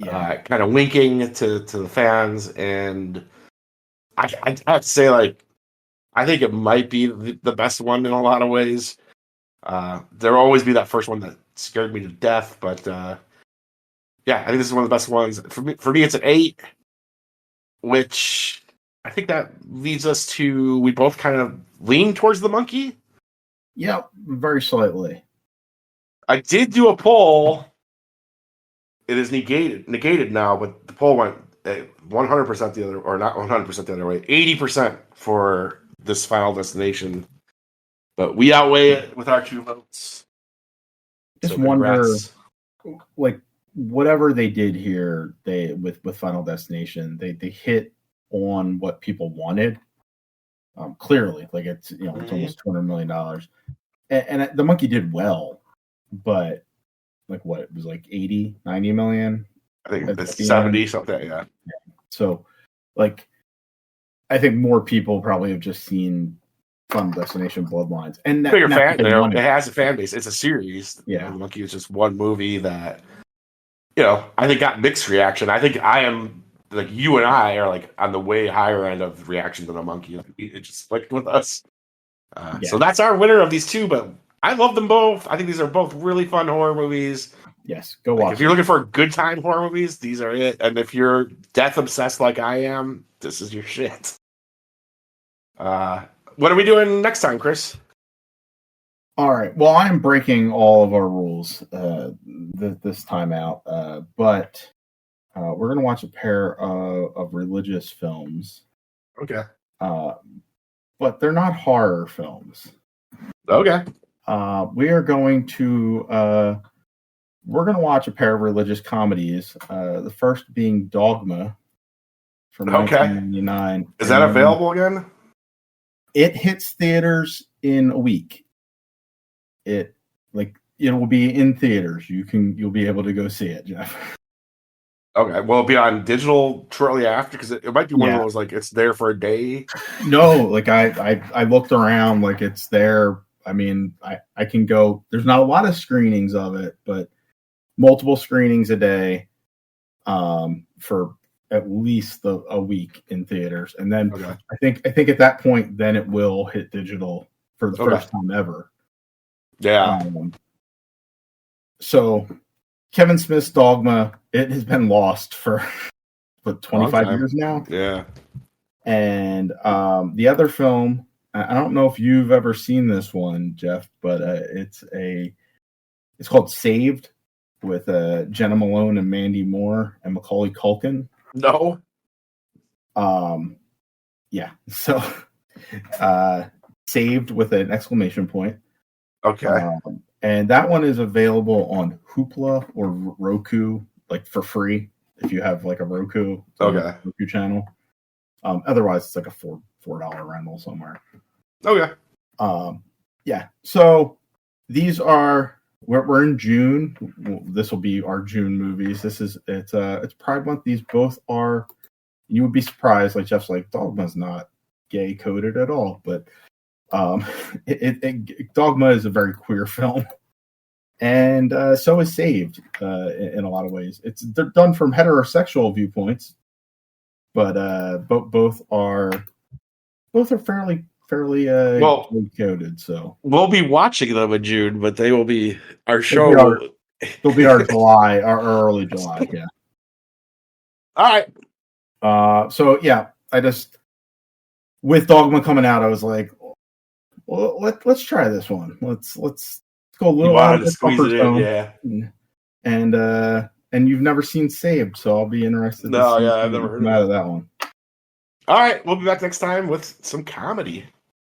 kind of winking to the fans, and I have to say, like, I think it might be the best one in a lot of ways. There'll always be that first one that scared me to death, but I think this is one of the best ones. For me, it's an 8, which I think that leads us to, we both kind of lean towards the monkey. Yeah, very slightly. I did do a poll, it is negated now, but the poll went 100% the other, or not 100% the other way, 80% for this Final Destination. But we outweigh it with our 2 votes. Just So wonder, congrats. like, whatever they did here, they with Final Destination, they hit on what people wanted. Clearly, like it's it's almost $200 million, and the Monkey did well, but like what, it was like 80, 90 million. I think it's 70 something. Yeah. So, like, I think more people probably have just seen Final Destination Bloodlines, and bigger fan. It has a fan base. It's a series. Yeah, The Monkey is just one movie that I think got mixed reaction. I think I am like you and I are like on the way higher end of reaction than The Monkey. It just clicked with us. So that's our winner of these 2. But I love them both. I think these are both really fun horror movies. Yes, go watch. If you're looking for good time horror movies, these are it. And if you're death obsessed like I am, this is your shit. What are we doing next time, Chris? All right. Well, I'm breaking all of our rules this time out, but we're going to watch a pair of religious films. Okay. But they're not horror films. Okay. We're going to watch a pair of religious comedies. The first being Dogma from 1999. Is that available again? It hits theaters in a week. It will be in theaters. You'll be able to go see it, Jeff. Okay, will it be on digital shortly after? Because it might be one of those like it's there for a day. No, like I looked around, like it's there. I mean, I can go. There's not a lot of screenings of it, but multiple screenings a day, for at least a week in theaters, and then I think at that point, then it will hit digital for the first time ever. Yeah. So Kevin Smith's Dogma, it has been lost for 25 years now. Yeah. And the other film, I don't know if you've ever seen this one, Jeff, but it's called Saved with Jenna Malone and Mandy Moore and Macaulay Culkin. No. Yeah. So Saved with an exclamation point. Okay. And that one is available on Hoopla or Roku, like for free if you have like a Roku channel. Otherwise, it's like a $4 rental somewhere. Okay. Yeah. So these are we're in June. This will be our June movies. It's Pride Month. These both are. You would be surprised. Like Jeff's like, Dogma's not gay coded at all, but Dogma is a very queer film, and so is Saved in a lot of ways. They're done from heterosexual viewpoints, but both are fairly coded. So we'll be watching them in June, but they will be our show. They'll be our July, our early July. Yeah. All right. So yeah, I just with Dogma coming out, I was like, well, let's try this one. Let's go a little out of the comfort zone. Yeah. And you've never seen Saved, so I'll be interested. No, yeah, I've never heard of that one. All right, we'll be back next time with some comedy.